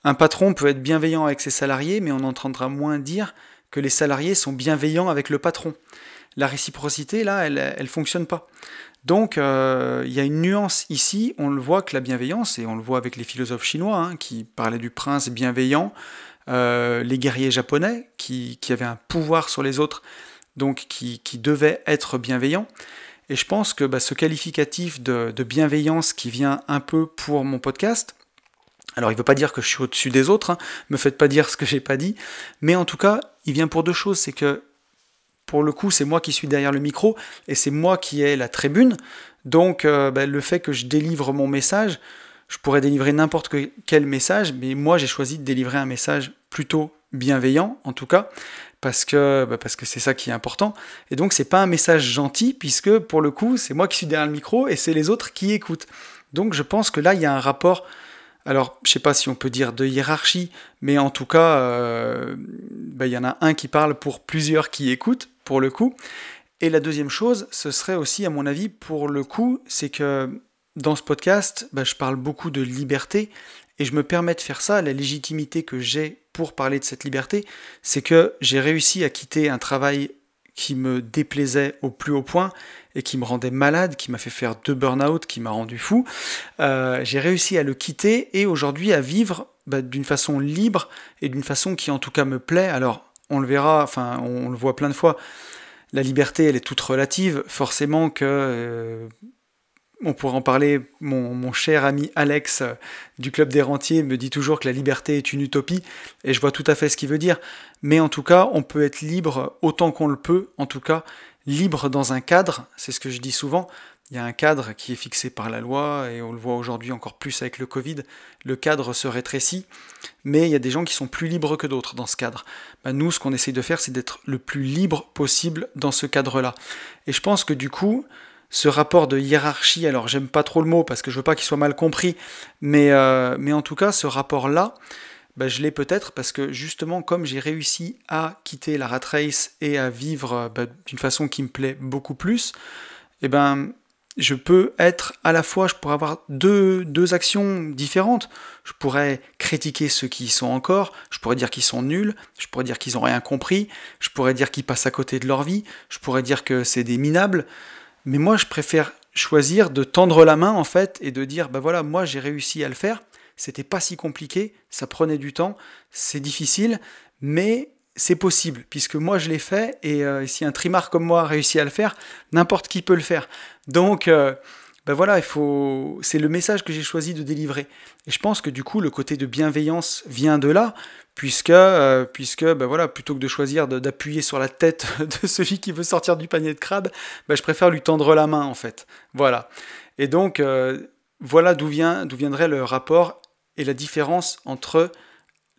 Un patron peut être bienveillant avec ses salariés, mais on entendra moins dire que les salariés sont bienveillants avec le patron. La réciprocité, là, elle fonctionne pas. Donc, il y a une nuance ici. On le voit que la bienveillance, et on le voit avec les philosophes chinois, qui parlaient du prince bienveillant, les guerriers japonais, qui avaient un pouvoir sur les autres, donc qui devaient être bienveillants. Et je pense que ce qualificatif de bienveillance qui vient un peu pour mon podcast, alors il ne veut pas dire que je suis au-dessus des autres, me faites pas dire ce que j'ai pas dit, mais en tout cas, il vient pour deux choses, c'est que pour le coup, c'est moi qui suis derrière le micro, et c'est moi qui ai la tribune, donc le fait que je délivre mon message, je pourrais délivrer n'importe quel message, mais moi j'ai choisi de délivrer un message plutôt bienveillant, en tout cas, parce que c'est ça qui est important, et donc c'est pas un message gentil, puisque pour le coup, c'est moi qui suis derrière le micro, et c'est les autres qui écoutent. Donc je pense que là, il y a un rapport. Alors, je ne sais pas si on peut dire de hiérarchie, mais en tout cas, y en a un qui parle pour plusieurs qui écoutent, pour le coup. Et la deuxième chose, ce serait aussi, à mon avis, pour le coup, c'est que dans ce podcast, je parle beaucoup de liberté, et je me permets de faire ça. La légitimité que j'ai pour parler de cette liberté, c'est que j'ai réussi à quitter un travail qui me déplaisait au plus haut point et qui me rendait malade, qui m'a fait faire 2 burn-out, qui m'a rendu fou. J'ai réussi à le quitter et aujourd'hui à vivre d'une façon libre et d'une façon qui en tout cas me plaît. Alors on le verra, enfin on le voit plein de fois, la liberté elle est toute relative, forcément que... on pourrait en parler, mon cher ami Alex du Club des Rentiers me dit toujours que la liberté est une utopie, et je vois tout à fait ce qu'il veut dire, mais en tout cas, on peut être libre autant qu'on le peut, en tout cas, libre dans un cadre, c'est ce que je dis souvent, il y a un cadre qui est fixé par la loi, et on le voit aujourd'hui encore plus avec le Covid, le cadre se rétrécit, mais il y a des gens qui sont plus libres que d'autres dans ce cadre. Nous, ce qu'on essaye de faire, c'est d'être le plus libre possible dans ce cadre-là. Et je pense que du coup, ce rapport de hiérarchie, alors j'aime pas trop le mot parce que je veux pas qu'il soit mal compris, mais en tout cas, ce rapport-là, je l'ai peut-être parce que justement, comme j'ai réussi à quitter la rat race et à vivre d'une façon qui me plaît beaucoup plus, je peux être à la fois, je pourrais avoir deux actions différentes. Je pourrais critiquer ceux qui y sont encore, je pourrais dire qu'ils sont nuls, je pourrais dire qu'ils n'ont rien compris, je pourrais dire qu'ils passent à côté de leur vie, je pourrais dire que c'est des minables. Mais moi, je préfère choisir de tendre la main, en fait, et de dire, voilà, moi, j'ai réussi à le faire, c'était pas si compliqué, ça prenait du temps, c'est difficile, mais c'est possible, puisque moi, je l'ai fait, et si un trimard comme moi a réussi à le faire, n'importe qui peut le faire. Donc, voilà, c'est le message que j'ai choisi de délivrer. Et je pense que du coup, le côté de bienveillance vient de là, puisque voilà, plutôt que de choisir d'appuyer sur la tête de celui qui veut sortir du panier de crabe, je préfère lui tendre la main en fait. Voilà. Et donc voilà d'où viendrait le rapport et la différence entre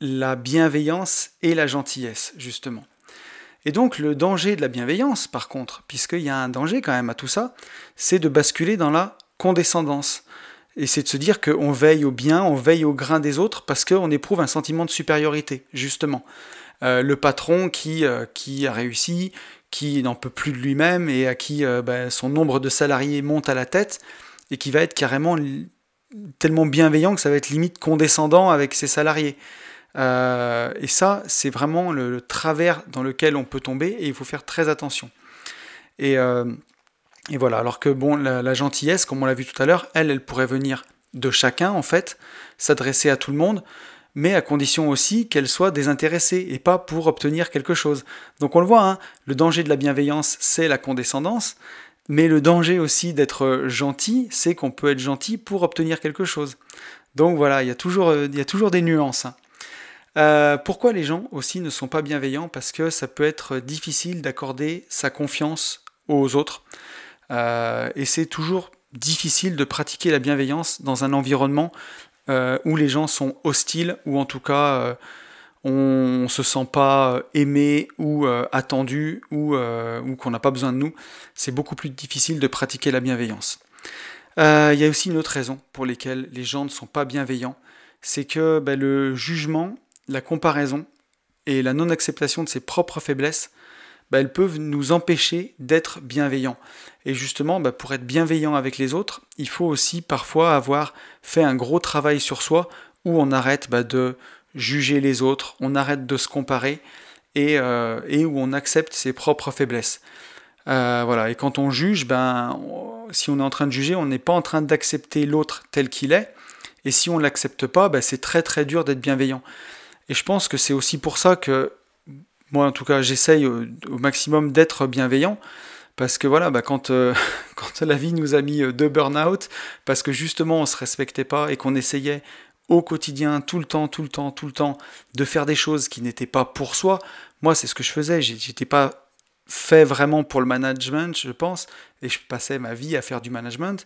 la bienveillance et la gentillesse, justement. Et donc le danger de la bienveillance, par contre, puisqu'il y a un danger quand même à tout ça, c'est de basculer dans la condescendance. Et c'est de se dire qu'on veille au bien, on veille au grain des autres, parce qu'on éprouve un sentiment de supériorité, justement. Le patron qui a réussi, qui n'en peut plus de lui-même, et à qui son nombre de salariés monte à la tête, et qui va être carrément tellement bienveillant que ça va être limite condescendant avec ses salariés. Et ça, c'est vraiment le travers dans lequel on peut tomber, et il faut faire très attention. Et voilà, alors que la gentillesse, comme on l'a vu tout à l'heure, elle pourrait venir de chacun, en fait, s'adresser à tout le monde, mais à condition aussi qu'elle soit désintéressée, et pas pour obtenir quelque chose. Donc on le voit, le danger de la bienveillance, c'est la condescendance, mais le danger aussi d'être gentil, c'est qu'on peut être gentil pour obtenir quelque chose. Donc voilà, il y a toujours des nuances. Pourquoi les gens aussi ne sont pas bienveillants? Parce que ça peut être difficile d'accorder sa confiance aux autres. Et c'est toujours difficile de pratiquer la bienveillance dans un environnement où les gens sont hostiles, ou en tout cas on ne se sent pas aimé ou attendu, ou qu'on n'a pas besoin de nous. C'est beaucoup plus difficile de pratiquer la bienveillance. Il y a aussi une autre raison pour laquelle les gens ne sont pas bienveillants, c'est que le jugement, la comparaison et la non-acceptation de ses propres faiblesses, elles peuvent nous empêcher d'être bienveillants. Et justement, pour être bienveillant avec les autres, il faut aussi parfois avoir fait un gros travail sur soi, où on arrête de juger les autres, on arrête de se comparer, et où on accepte ses propres faiblesses. Voilà. Et quand on juge, si on est en train de juger, on n'est pas en train d'accepter l'autre tel qu'il est, et si on ne l'accepte pas, c'est très très dur d'être bienveillant. Et je pense que c'est aussi pour ça que moi, en tout cas, j'essaye au maximum d'être bienveillant, parce que voilà, quand la vie nous a mis deux burn-out, parce que justement on ne se respectait pas et qu'on essayait au quotidien, tout le temps, de faire des choses qui n'étaient pas pour soi. Moi, c'est ce que je faisais. J'étais pas fait vraiment pour le management, je pense, et je passais ma vie à faire du management.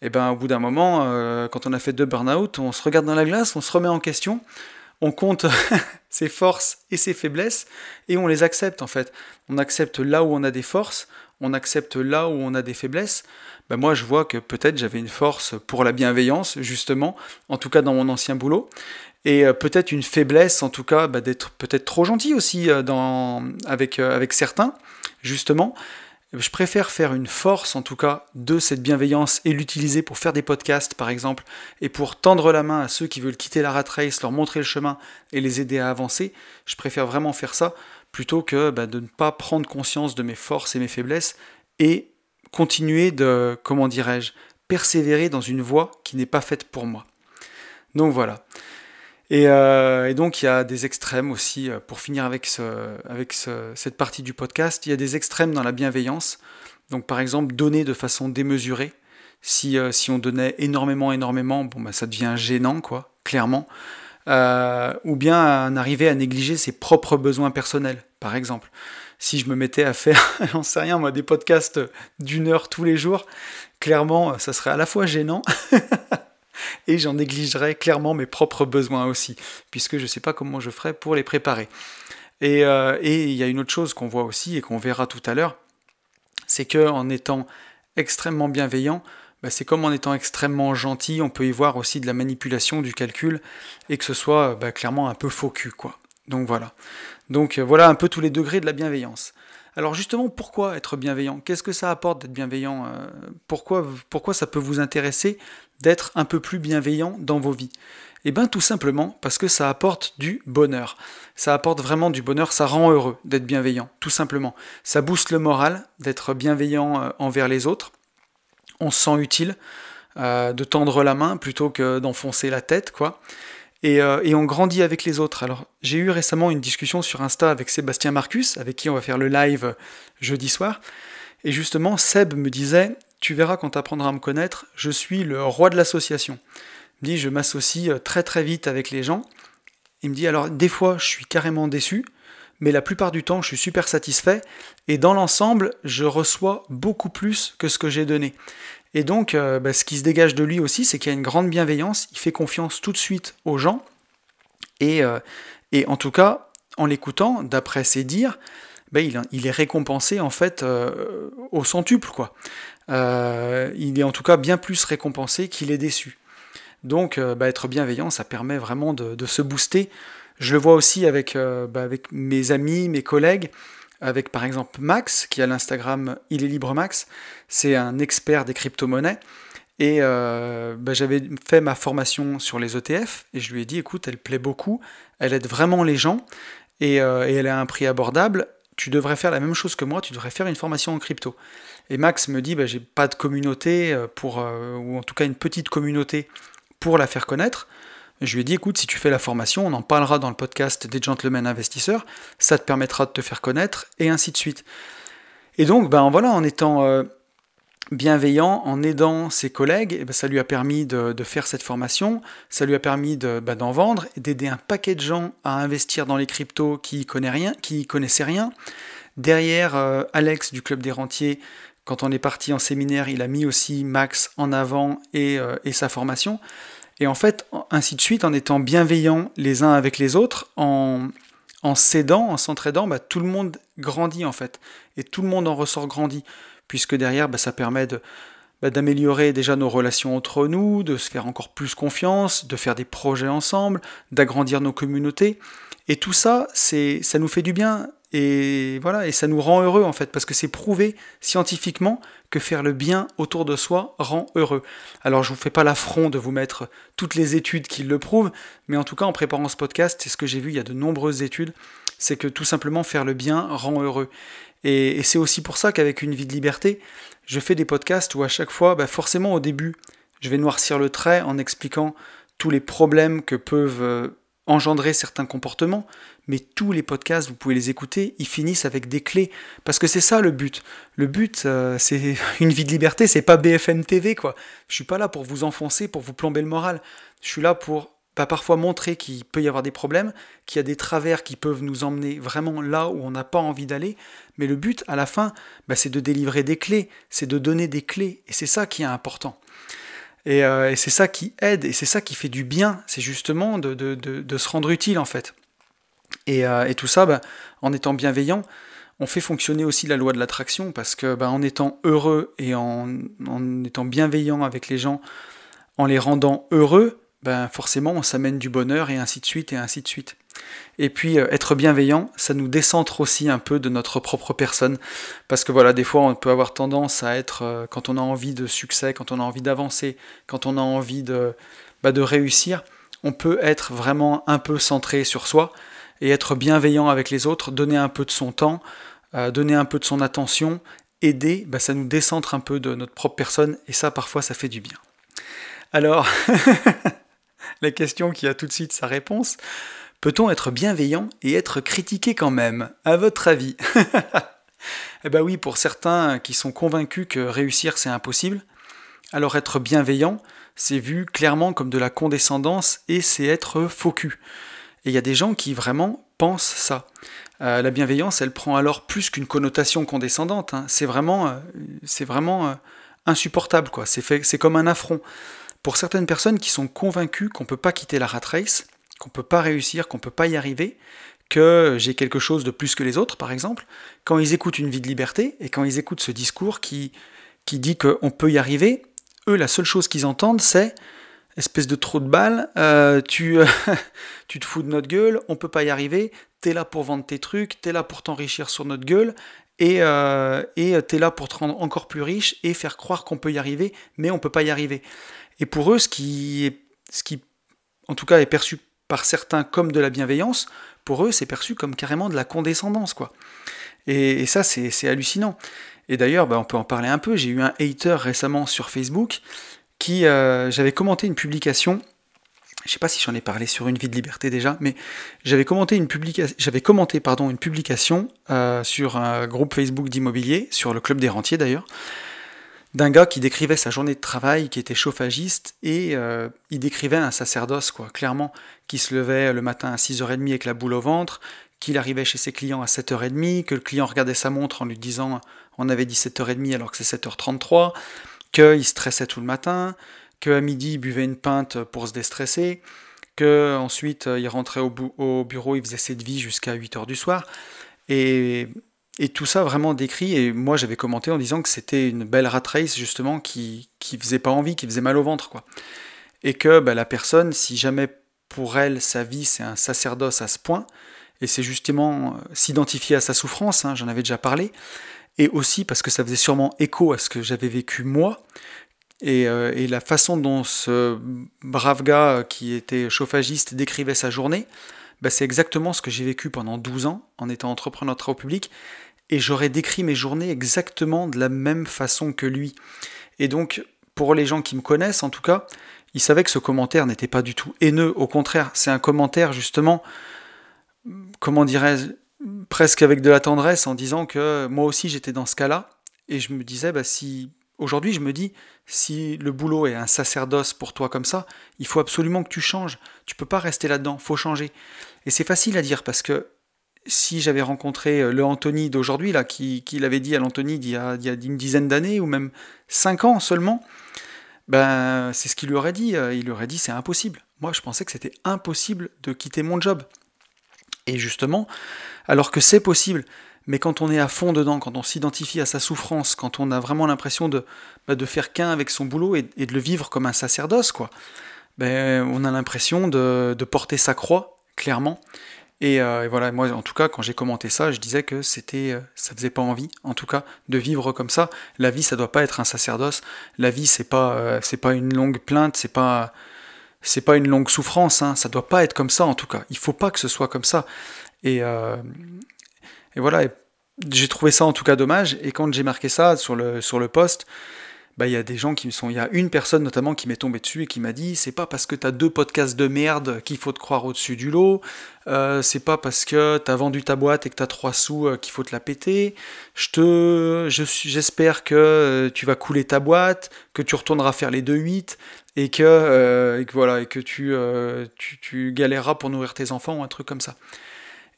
Et au bout d'un moment, quand on a fait deux burn-out, on se regarde dans la glace, on se remet en question, on compte ses forces et ses faiblesses, et on les accepte en fait. On accepte là où on a des forces, on accepte là où on a des faiblesses. Moi, je vois que peut-être j'avais une force pour la bienveillance, justement, en tout cas dans mon ancien boulot, et peut-être une faiblesse, en tout cas, d'être peut-être trop gentil aussi avec certains, justement. Je préfère faire une force, en tout cas, de cette bienveillance et l'utiliser pour faire des podcasts, par exemple, et pour tendre la main à ceux qui veulent quitter la rat race, leur montrer le chemin et les aider à avancer. Je préfère vraiment faire ça plutôt que de ne pas prendre conscience de mes forces et mes faiblesses et continuer de, persévérer dans une voie qui n'est pas faite pour moi. Donc voilà. Et donc il y a des extrêmes aussi, pour finir avec cette partie du podcast, il y a des extrêmes dans la bienveillance. Donc par exemple, donner de façon démesurée. Si on donnait énormément, ça devient gênant, quoi, clairement. Ou bien en arriver à négliger ses propres besoins personnels, par exemple. Si je me mettais à faire, j'en sais rien, moi, des podcasts d'1 heure tous les jours, clairement, ça serait à la fois gênant et j'en négligerais clairement mes propres besoins aussi, puisque je ne sais pas comment je ferais pour les préparer. Et il y a une autre chose qu'on voit aussi et qu'on verra tout à l'heure, c'est qu'en étant extrêmement bienveillant, c'est comme en étant extrêmement gentil, on peut y voir aussi de la manipulation, du calcul, et que ce soit clairement un peu faux cul, quoi. Donc voilà. Donc voilà un peu tous les degrés de la bienveillance. Alors justement, pourquoi être bienveillant ? Qu'est-ce que ça apporte d'être bienveillant ? Pourquoi ça peut vous intéresser d'être un peu plus bienveillant dans vos vies ? Eh bien tout simplement parce que ça apporte du bonheur. Ça apporte vraiment du bonheur, ça rend heureux d'être bienveillant, tout simplement. Ça booste le moral d'être bienveillant envers les autres. On se sent utile de tendre la main plutôt que d'enfoncer la tête, quoi. Et on grandit avec les autres. Alors, j'ai eu récemment une discussion sur Insta avec Sébastien Marcus, avec qui on va faire le live jeudi soir. Et justement, Seb me disait, tu verras quand tu apprendras à me connaître, je suis le roi de l'association. Il me dit, je m'associe très très vite avec les gens. Il me dit, alors des fois, je suis carrément déçu, mais la plupart du temps, je suis super satisfait. Et dans l'ensemble, je reçois beaucoup plus que ce que j'ai donné. Et donc, ce qui se dégage de lui aussi, c'est qu'il y a une grande bienveillance, il fait confiance tout de suite aux gens, et en tout cas, en l'écoutant, d'après ses dires, il est récompensé en fait au centuple, quoi. Il est en tout cas bien plus récompensé qu'il est déçu. Donc, être bienveillant, ça permet vraiment de se booster. Je le vois aussi avec mes amis, mes collègues, avec par exemple Max, qui a l'Instagram Il est libre Max, c'est un expert des crypto-monnaies, et j'avais fait ma formation sur les ETF, et je lui ai dit, écoute, elle plaît beaucoup, elle aide vraiment les gens, et elle a un prix abordable, tu devrais faire la même chose que moi, tu devrais faire une formation en crypto. Et Max me dit, j'ai pas de communauté, ou en tout cas une petite communauté pour la faire connaître. Je lui ai dit, écoute, si tu fais la formation, on en parlera dans le podcast des Gentlemen Investisseurs, ça te permettra de te faire connaître, et ainsi de suite. Et donc, voilà, en étant bienveillant, en aidant ses collègues, ça lui a permis de faire cette formation, ça lui a permis d'en vendre, et d'aider un paquet de gens à investir dans les cryptos qui connaissaient rien. Derrière, Alex du Club des Rentiers, quand on est parti en séminaire, il a mis aussi Max en avant et sa formation. Et en fait, ainsi de suite, en étant bienveillants les uns avec les autres, en s'aidant, en s'entraidant, tout le monde grandit en fait. Et tout le monde en ressort grandi. Puisque derrière, ça permet d'améliorer déjà nos relations entre nous, de se faire encore plus confiance, de faire des projets ensemble, d'agrandir nos communautés. Et tout ça, ça nous fait du bien et voilà, et ça nous rend heureux en fait, parce que c'est prouvé scientifiquement que faire le bien autour de soi rend heureux. Alors je vous fais pas l'affront de vous mettre toutes les études qui le prouvent, mais en tout cas en préparant ce podcast, c'est ce que j'ai vu, il y a de nombreuses études, c'est que tout simplement faire le bien rend heureux. Et c'est aussi pour ça qu'avec Une vie de liberté, je fais des podcasts où à chaque fois, forcément au début, je vais noircir le trait en expliquant tous les problèmes que peuvent engendrer certains comportements, mais tous les podcasts, vous pouvez les écouter, ils finissent avec des clés, parce que c'est ça le but. Le but, c'est Une vie de liberté, c'est pas BFM TV, quoi. Je suis pas là pour vous enfoncer, pour vous plomber le moral. Je suis là pour parfois montrer qu'il peut y avoir des problèmes, qu'il y a des travers qui peuvent nous emmener vraiment là où on n'a pas envie d'aller, mais le but, à la fin, c'est de délivrer des clés, c'est de donner des clés, et c'est ça qui est important. Et c'est ça qui aide, et c'est ça qui fait du bien, c'est justement de se rendre utile en fait. Et tout ça, en étant bienveillant, on fait fonctionner aussi la loi de l'attraction, parce que en étant heureux et en étant bienveillant avec les gens, en les rendant heureux, forcément on s'amène du bonheur et ainsi de suite et ainsi de suite. Et puis être bienveillant, ça nous décentre aussi un peu de notre propre personne, parce que voilà, des fois on peut avoir tendance à être, quand on a envie de succès, quand on a envie d'avancer, quand on a envie de réussir, on peut être vraiment un peu centré sur soi, et être bienveillant avec les autres, donner un peu de son temps, donner un peu de son attention, aider, ça nous décentre un peu de notre propre personne, et ça parfois ça fait du bien. Alors, la question qui a tout de suite sa réponse, peut-on être bienveillant et être critiqué quand même, à votre avis? Eh ben oui, pour certains qui sont convaincus que réussir c'est impossible, alors être bienveillant, c'est vu clairement comme de la condescendance et c'est être faux cul. Et il y a des gens qui vraiment pensent ça. La bienveillance, elle prend alors plus qu'une connotation condescendante, hein. C'est vraiment insupportable, quoi. C'est comme un affront. Pour certaines personnes qui sont convaincues qu'on ne peut pas quitter la rat race, qu'on ne peut pas réussir, qu'on ne peut pas y arriver, que j'ai quelque chose de plus que les autres, par exemple, quand ils écoutent Une vie de liberté, et quand ils écoutent ce discours qui dit qu'on peut y arriver, eux, la seule chose qu'ils entendent, c'est « espèce de trou de balle, tu te fous de notre gueule, on peut pas y arriver, t'es là pour vendre tes trucs, t'es là pour t'enrichir sur notre gueule, et t'es là pour te rendre encore plus riche et faire croire qu'on peut y arriver, mais on peut pas y arriver. » Et pour eux, ce qui, en tout cas, est perçu par certains comme de la bienveillance, pour eux, c'est perçu comme carrément de la condescendance, quoi. Et ça, c'est hallucinant. Et d'ailleurs, on peut en parler un peu. J'ai eu un hater récemment sur Facebook qui, j'avais commenté une publication. Je sais pas si j'en ai parlé sur Une vie de liberté déjà, mais j'avais commenté une publication sur un groupe Facebook d'immobilier, sur le Club des Rentiers d'ailleurs, d'un gars qui décrivait sa journée de travail, qui était chauffagiste, et il décrivait un sacerdoce, quoi, clairement, qui se levait le matin à 6h30 avec la boule au ventre, qu'il arrivait chez ses clients à 7h30, que le client regardait sa montre en lui disant « on avait dit 7h30 alors que c'est 7h33 », qu'il stressait tout le matin, qu'à midi il buvait une pinte pour se déstresser, qu'ensuite il rentrait au bureau, il faisait cette vie jusqu'à 8h du soir, et tout ça vraiment décrit, et moi j'avais commenté en disant que c'était une belle rat race justement qui faisait pas envie, qui faisait mal au ventre, quoi. Et que la personne, si jamais pour elle sa vie c'est un sacerdoce à ce point, et c'est justement s'identifier à sa souffrance, hein, j'en avais déjà parlé, et aussi parce que ça faisait sûrement écho à ce que j'avais vécu moi, et la façon dont ce brave gars qui était chauffagiste décrivait sa journée, c'est exactement ce que j'ai vécu pendant 12 ans en étant entrepreneur de travaux publics, et j'aurais décrit mes journées exactement de la même façon que lui. Et donc, pour les gens qui me connaissent en tout cas, ils savaient que ce commentaire n'était pas du tout haineux, au contraire, c'est un commentaire justement, comment dirais-je, presque avec de la tendresse, en disant que moi aussi j'étais dans ce cas-là, et je me disais, aujourd'hui je me dis, si le boulot est un sacerdoce pour toi comme ça, il faut absolument que tu changes, tu peux pas rester là-dedans, faut changer. Et c'est facile à dire, parce que si j'avais rencontré le Anthony d'aujourd'hui, là, qui l'avait dit à l'Anthony d'il y a une dizaine d'années, ou même 5 ans seulement, c'est ce qu'il lui aurait dit. Il lui aurait dit c'est impossible. Moi, je pensais que c'était impossible de quitter mon job. Et justement, alors que c'est possible, Mais quand on est à fond dedans, quand on s'identifie à sa souffrance, quand on a vraiment l'impression de faire qu'un avec son boulot et de le vivre comme un sacerdoce, quoi, on a l'impression de porter sa croix, clairement. Et voilà, moi en tout cas, quand j'ai commenté ça, je disais que ça faisait pas envie, en tout cas, de vivre comme ça. La vie, ça doit pas être un sacerdoce. La vie, c'est pas une longue plainte, c'est pas une longue souffrance, hein. Ça doit pas être comme ça, en tout cas. Il faut pas que ce soit comme ça. Et voilà, j'ai trouvé ça en tout cas dommage. Et quand j'ai marqué ça sur le post, il y a des gens il y a une personne notamment qui m'est tombée dessus et qui m'a dit c'est pas parce que t'as 2 podcasts de merde qu'il faut te croire au-dessus du lot, c'est pas parce que t'as vendu ta boîte et que t'as 3 sous qu'il faut te la péter, j'espère que tu vas couler ta boîte, que tu retourneras faire les 2-8 et que voilà, et que tu galéreras pour nourrir tes enfants ou un truc comme ça.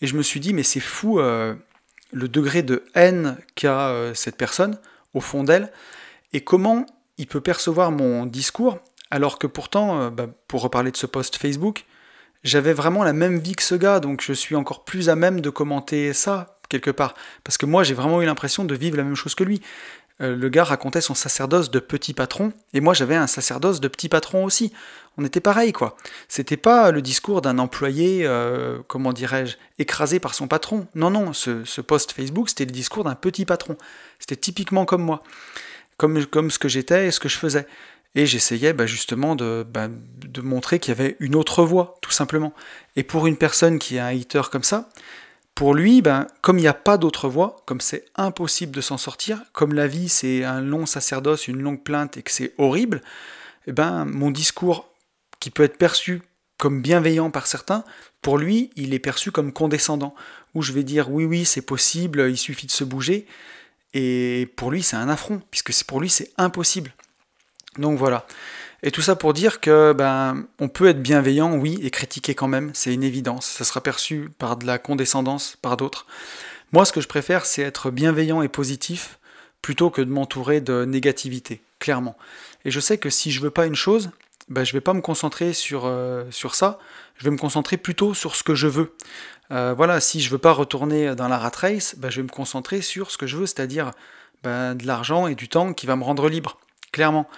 Et je me suis dit mais c'est fou le degré de haine qu'a cette personne au fond d'elle. Et comment il peut percevoir mon discours, alors que pourtant, pour reparler de ce post Facebook, j'avais vraiment la même vie que ce gars, donc je suis encore plus à même de commenter ça, quelque part. Parce que moi, j'ai vraiment eu l'impression de vivre la même chose que lui. Le gars racontait son sacerdoce de petit patron, et moi j'avais un sacerdoce de petit patron aussi. On était pareil, quoi. C'était pas le discours d'un employé, comment dirais-je, écrasé par son patron. Non, non, ce post Facebook, c'était le discours d'un petit patron. C'était typiquement comme moi. Comme ce que j'étais et ce que je faisais. Et j'essayais justement de montrer qu'il y avait une autre voie, tout simplement. Et pour une personne qui est un hater comme ça, pour lui, comme il n'y a pas d'autre voie, comme c'est impossible de s'en sortir, comme la vie c'est un long sacerdoce, une longue plainte et que c'est horrible, mon discours, qui peut être perçu comme bienveillant par certains, pour lui, il est perçu comme condescendant, où je vais dire oui, c'est possible, il suffit de se bouger. Et pour lui, c'est un affront, puisque pour lui, c'est impossible. Donc voilà. Et tout ça pour dire que on peut être bienveillant, oui, et critiquer quand même, c'est une évidence. Ça sera perçu par de la condescendance par d'autres. Moi, ce que je préfère, c'est être bienveillant et positif, plutôt que de m'entourer de négativité, clairement. Et je sais que si je veux pas une chose, je vais pas me concentrer sur ça, je vais me concentrer plutôt sur ce que je veux. Voilà, si je veux pas retourner dans la rat race, je vais me concentrer sur ce que je veux, c'est-à-dire de l'argent et du temps qui va me rendre libre, clairement.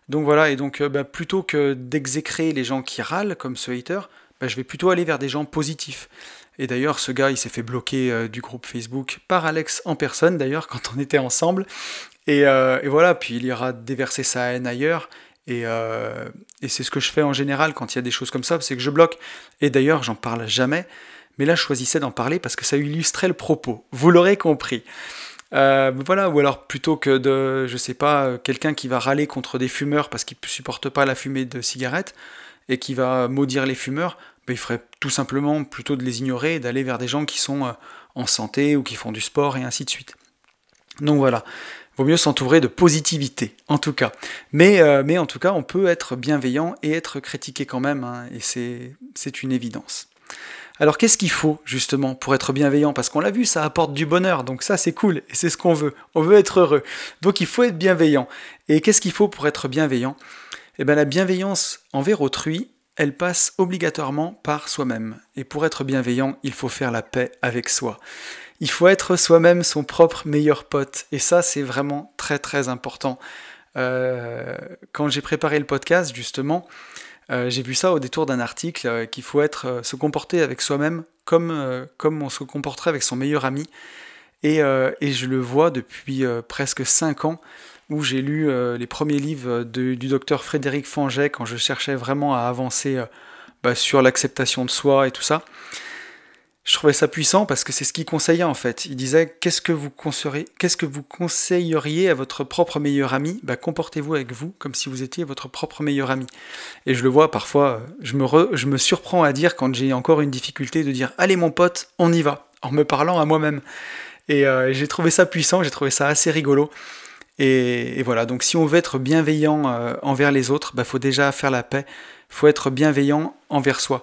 Donc voilà, et donc plutôt que d'exécrer les gens qui râlent, comme ce hater, je vais plutôt aller vers des gens positifs. Et d'ailleurs, ce gars, il s'est fait bloquer du groupe Facebook par Alex en personne, d'ailleurs, quand on était ensemble. Et voilà, puis il ira déverser sa haine ailleurs. Et c'est ce que je fais en général quand il y a des choses comme ça, c'est que je bloque. Et d'ailleurs, j'en parle jamais. Mais là, je choisissais d'en parler parce que ça illustrait le propos. Vous l'aurez compris. Voilà, ou alors plutôt que de, je sais pas, quelqu'un qui va râler contre des fumeurs parce qu'il ne supporte pas la fumée de cigarettes et qui va maudire les fumeurs, il ferait tout simplement plutôt de les ignorer et d'aller vers des gens qui sont en santé ou qui font du sport et ainsi de suite. Donc voilà, vaut mieux s'entourer de positivité, en tout cas. Mais en tout cas, on peut être bienveillant et être critiqué quand même, hein, et c'est une évidence. Alors qu'est-ce qu'il faut justement pour être bienveillant? Parce qu'on l'a vu, ça apporte du bonheur, donc ça c'est cool, et c'est ce qu'on veut. On veut être heureux, donc il faut être bienveillant. Et qu'est-ce qu'il faut pour être bienveillant? La bienveillance envers autrui, elle passe obligatoirement par soi-même. Et pour être bienveillant, il faut faire la paix avec soi. Il faut être soi-même son propre meilleur pote, et ça c'est vraiment très très important. Quand j'ai préparé le podcast justement, j'ai vu ça au détour d'un article, qu'il faut se comporter avec soi-même comme on se comporterait avec son meilleur ami. Et je le vois depuis presque 5 ans, où j'ai lu les premiers livres du docteur Frédéric Fanget, quand je cherchais vraiment à avancer sur l'acceptation de soi et tout ça. Je trouvais ça puissant parce que c'est ce qu'il conseillait en fait. Il disait qu'est-ce que vous conseilleriez à votre propre meilleur ami? Comportez-vous avec vous comme si vous étiez votre propre meilleur ami. Et je le vois parfois, je me surprends à dire quand j'ai encore une difficulté de dire allez mon pote, on y va, en me parlant à moi-même. Et j'ai trouvé ça puissant, j'ai trouvé ça assez rigolo. Et voilà, donc si on veut être bienveillant envers les autres, faut déjà faire la paix, faut être bienveillant envers soi.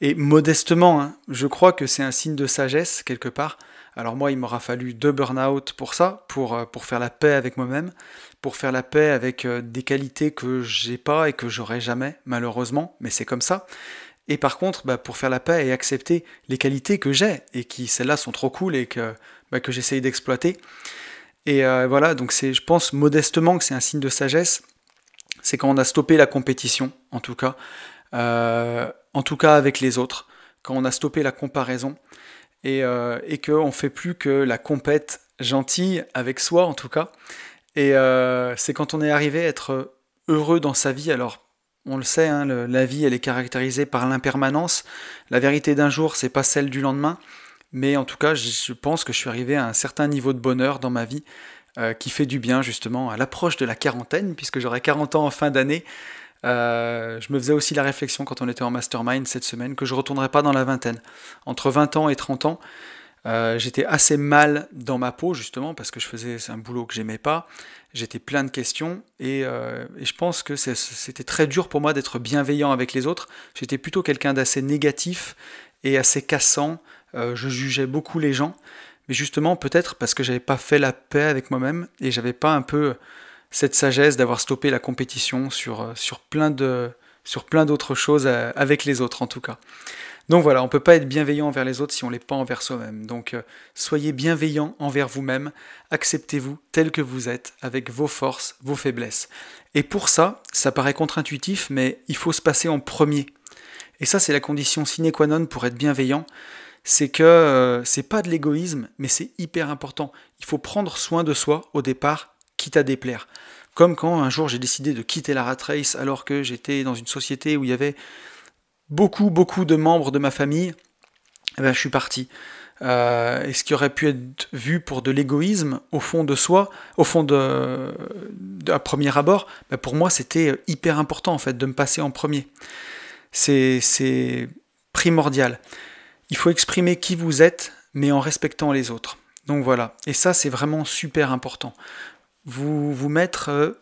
Et modestement, hein, je crois que c'est un signe de sagesse, quelque part. Alors moi, il m'aura fallu 2 burn-out pour ça, pour faire la paix avec moi-même, pour faire la paix avec des qualités que j'ai pas et que j'aurai jamais, malheureusement, mais c'est comme ça. et par contre, pour faire la paix et accepter les qualités que j'ai, et qui, celles-là, sont trop cool, et que j'essaye d'exploiter. Et voilà, donc je pense modestement que c'est un signe de sagesse, c'est quand on a stoppé la compétition, en tout cas avec les autres, quand on a stoppé la comparaison, et qu'on ne fait plus que la compète gentille avec soi, en tout cas. Et c'est quand on est arrivé à être heureux dans sa vie. Alors, on le sait, hein, la vie, elle est caractérisée par l'impermanence. La vérité d'un jour, c'est pas celle du lendemain. Mais en tout cas, je pense que je suis arrivé à un certain niveau de bonheur dans ma vie qui fait du bien, justement, à l'approche de la quarantaine, puisque j'aurai 40 ans en fin d'année. Je me faisais aussi la réflexion quand on était en mastermind cette semaine que je ne retournerais pas dans la vingtaine. Entre 20 ans et 30 ans, j'étais assez mal dans ma peau, justement, parce que je faisais un boulot que j'aimais pas. J'étais plein de questions, et je pense que c'était très dur pour moi d'être bienveillant avec les autres. J'étais plutôt quelqu'un d'assez négatif et assez cassant. Je jugeais beaucoup les gens, mais justement, peut-être parce que j'avais pas fait la paix avec moi-même, et j'avais pas un peu cette sagesse d'avoir stoppé la compétition sur plein d'autres choses avec les autres, en tout cas. Donc voilà, on ne peut pas être bienveillant envers les autres si on ne l'est pas envers soi-même. Donc soyez bienveillant envers vous-même, acceptez-vous tel que vous êtes, avec vos forces, vos faiblesses. Et pour ça, ça paraît contre-intuitif, mais il faut se passer en premier. Et ça, c'est la condition sine qua non pour être bienveillant, c'est que c'est pas de l'égoïsme, mais c'est hyper important. Il faut prendre soin de soi au départ, quitte à déplaire. Comme quand un jour j'ai décidé de quitter la rat race alors que j'étais dans une société où il y avait beaucoup de membres de ma famille, je suis parti. Et ce qui aurait pu être vu pour de l'égoïsme au fond de soi, à premier abord, pour moi c'était hyper important en fait de me passer en premier. C'est primordial. Il faut exprimer qui vous êtes, mais en respectant les autres. Donc voilà, et ça c'est vraiment super important. Vous mettre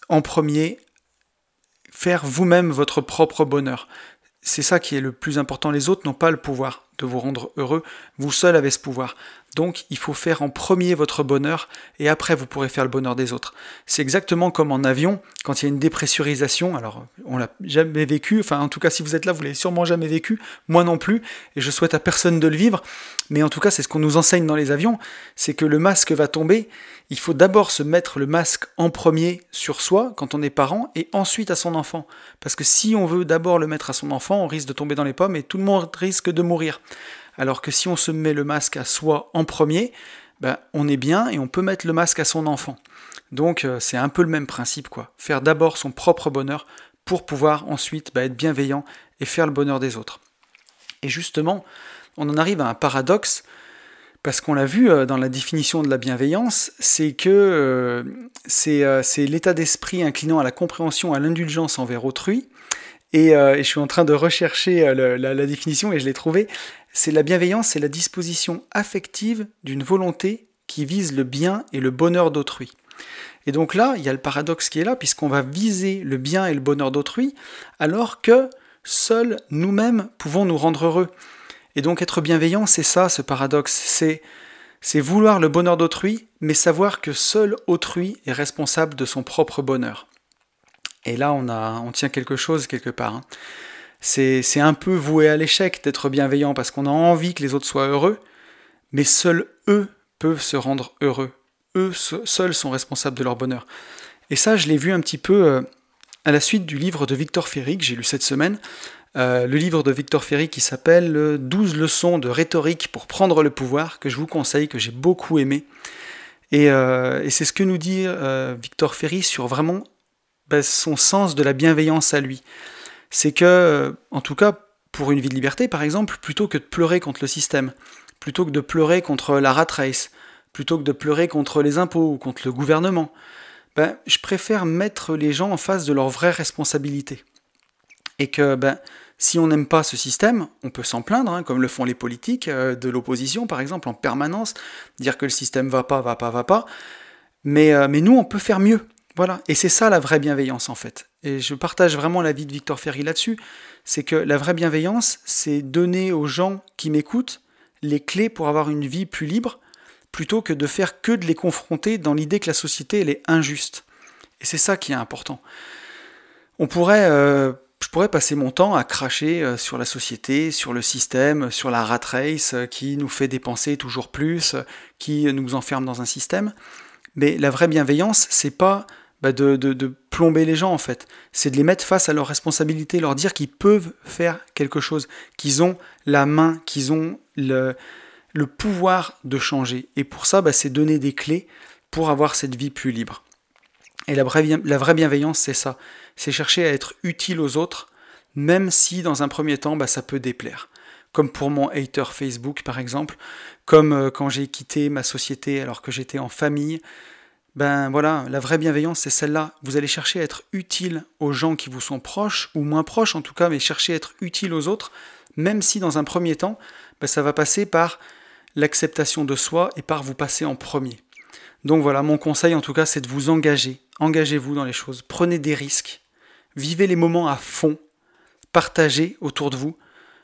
en premier, faire vous-même votre propre bonheur. C'est ça qui est le plus important. Les autres n'ont pas le pouvoir de vous rendre heureux. Vous seul avez ce pouvoir. Donc, il faut faire en premier votre bonheur et après, vous pourrez faire le bonheur des autres. C'est exactement comme en avion, quand il y a une dépressurisation. Alors, on l'a jamais vécu. Enfin, en tout cas, si vous êtes là, vous l'avez sûrement jamais vécu. Moi non plus. Et je souhaite à personne de le vivre. Mais en tout cas, c'est ce qu'on nous enseigne dans les avions. C'est que le masque va tomber. Il faut d'abord se mettre le masque en premier sur soi, quand on est parent, et ensuite à son enfant. Parce que si on veut d'abord le mettre à son enfant, on risque de tomber dans les pommes et tout le monde risque de mourir. Alors que si on se met le masque à soi en premier, on est bien et on peut mettre le masque à son enfant. Donc c'est un peu le même principe, quoi. Faire d'abord son propre bonheur pour pouvoir ensuite être bienveillant et faire le bonheur des autres. Et justement, on en arrive à un paradoxe, parce qu'on l'a vu dans la définition de la bienveillance, c'est que c'est l'état d'esprit inclinant à la compréhension, à l'indulgence envers autrui. Et je suis en train de rechercher la définition et je l'ai trouvée. C'est la bienveillance, c'est la disposition affective d'une volonté qui vise le bien et le bonheur d'autrui. Et donc là, il y a le paradoxe qui est là, puisqu'on va viser le bien et le bonheur d'autrui, alors que seuls nous-mêmes pouvons nous rendre heureux. Et donc être bienveillant, c'est ça, ce paradoxe. C'est vouloir le bonheur d'autrui, mais savoir que seul autrui est responsable de son propre bonheur. Et là, on tient quelque chose quelque part. Hein. C'est un peu voué à l'échec d'être bienveillant, parce qu'on a envie que les autres soient heureux, mais seuls eux peuvent se rendre heureux. Eux seuls sont responsables de leur bonheur. Et ça, je l'ai vu un petit peu à la suite du livre de Victor Ferry que j'ai lu cette semaine. Le livre de Victor Ferry qui s'appelle 12 leçons de rhétorique pour prendre le pouvoir, que je vous conseille, que j'ai beaucoup aimé. Et c'est ce que nous dit Victor Ferry sur vraiment son sens de la bienveillance à lui. C'est que, en tout cas, pour une vie de liberté, par exemple, plutôt que de pleurer contre le système, plutôt que de pleurer contre la rat race, plutôt que de pleurer contre les impôts ou contre le gouvernement, je préfère mettre les gens en face de leurs vraies responsabilités. Et que si on n'aime pas ce système, on peut s'en plaindre, hein, comme le font les politiques de l'opposition, par exemple, en permanence, dire que le système va pas. Mais nous, on peut faire mieux. Voilà. Et c'est ça la vraie bienveillance, en fait. Et je partage vraiment l'avis de Victor Ferry là-dessus. C'est que la vraie bienveillance, c'est donner aux gens qui m'écoutent les clés pour avoir une vie plus libre, plutôt que de faire que de les confronter dans l'idée que la société, elle est injuste. Et c'est ça qui est important. On pourrait je pourrais passer mon temps à cracher sur la société, sur le système, sur la rat race qui nous fait dépenser toujours plus, qui nous enferme dans un système. Mais la vraie bienveillance, c'est pas de plomber les gens en fait. C'est de les mettre face à leurs responsabilités, leur dire qu'ils peuvent faire quelque chose, qu'ils ont la main, qu'ils ont le pouvoir de changer. Et pour ça, c'est donner des clés pour avoir cette vie plus libre. Et la vraie bienveillance, c'est ça. C'est chercher à être utile aux autres, même si dans un premier temps, ça peut déplaire. Comme pour mon hater Facebook, par exemple, comme quand j'ai quitté ma société alors que j'étais en famille. Voilà, la vraie bienveillance, c'est celle-là. Vous allez chercher à être utile aux gens qui vous sont proches, ou moins proches en tout cas, mais chercher à être utile aux autres, même si dans un premier temps, ça va passer par l'acceptation de soi et par vous passer en premier. Donc voilà, mon conseil en tout cas, c'est de vous engager. Engagez-vous dans les choses, prenez des risques, vivez les moments à fond, partagez autour de vous,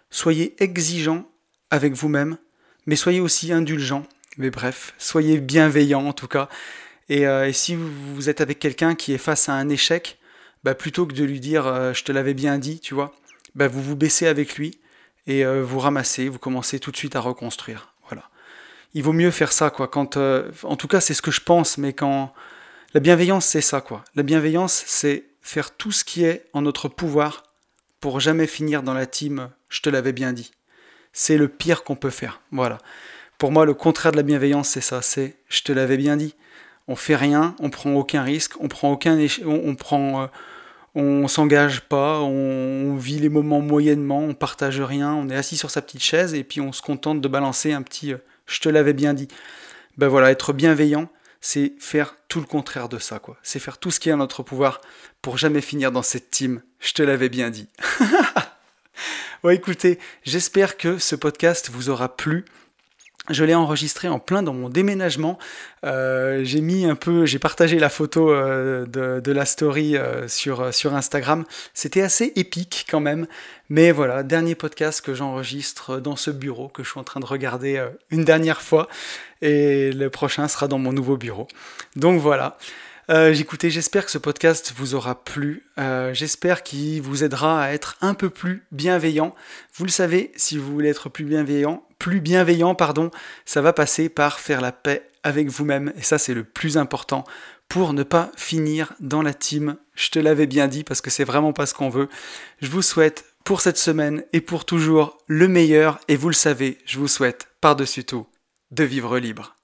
soyez exigeants avec vous-même, mais soyez aussi indulgents. Mais bref, soyez bienveillants en tout cas. Et si vous êtes avec quelqu'un qui est face à un échec, plutôt que de lui dire je te l'avais bien dit, tu vois, vous vous baissez avec lui et vous ramassez, vous commencez tout de suite à reconstruire. Voilà. Il vaut mieux faire ça, quoi. En tout cas, c'est ce que je pense, mais quand la bienveillance, c'est ça, quoi. La bienveillance, c'est faire tout ce qui est en notre pouvoir pour jamais finir dans la team « je te l'avais bien dit ». C'est le pire qu'on peut faire, voilà. Pour moi, le contraire de la bienveillance, c'est ça, c'est « je te l'avais bien dit ». On fait rien, on prend aucun risque, on s'engage pas, on vit les moments moyennement, on partage rien, on est assis sur sa petite chaise et puis on se contente de balancer un petit « je te l'avais bien dit ». Voilà, être bienveillant, c'est faire tout le contraire de ça, quoi. C'est faire tout ce qui est à notre pouvoir pour jamais finir dans cette team « je te l'avais bien dit ». Ouais, écoutez, j'espère que ce podcast vous aura plu. Je l'ai enregistré en plein dans mon déménagement. J'ai partagé la photo de la story sur Instagram. C'était assez épique quand même. Mais voilà, dernier podcast que j'enregistre dans ce bureau que je suis en train de regarder une dernière fois. Et le prochain sera dans mon nouveau bureau. Donc voilà. J'espère que ce podcast vous aura plu. J'espère qu'il vous aidera à être un peu plus bienveillant. Vous le savez, si vous voulez être plus bienveillant, ça va passer par faire la paix avec vous-même. Et ça, c'est le plus important pour ne pas finir dans la team « je te l'avais bien dit » parce que c'est vraiment pas ce qu'on veut. Je vous souhaite pour cette semaine et pour toujours le meilleur. Et vous le savez, je vous souhaite par-dessus tout de vivre libre.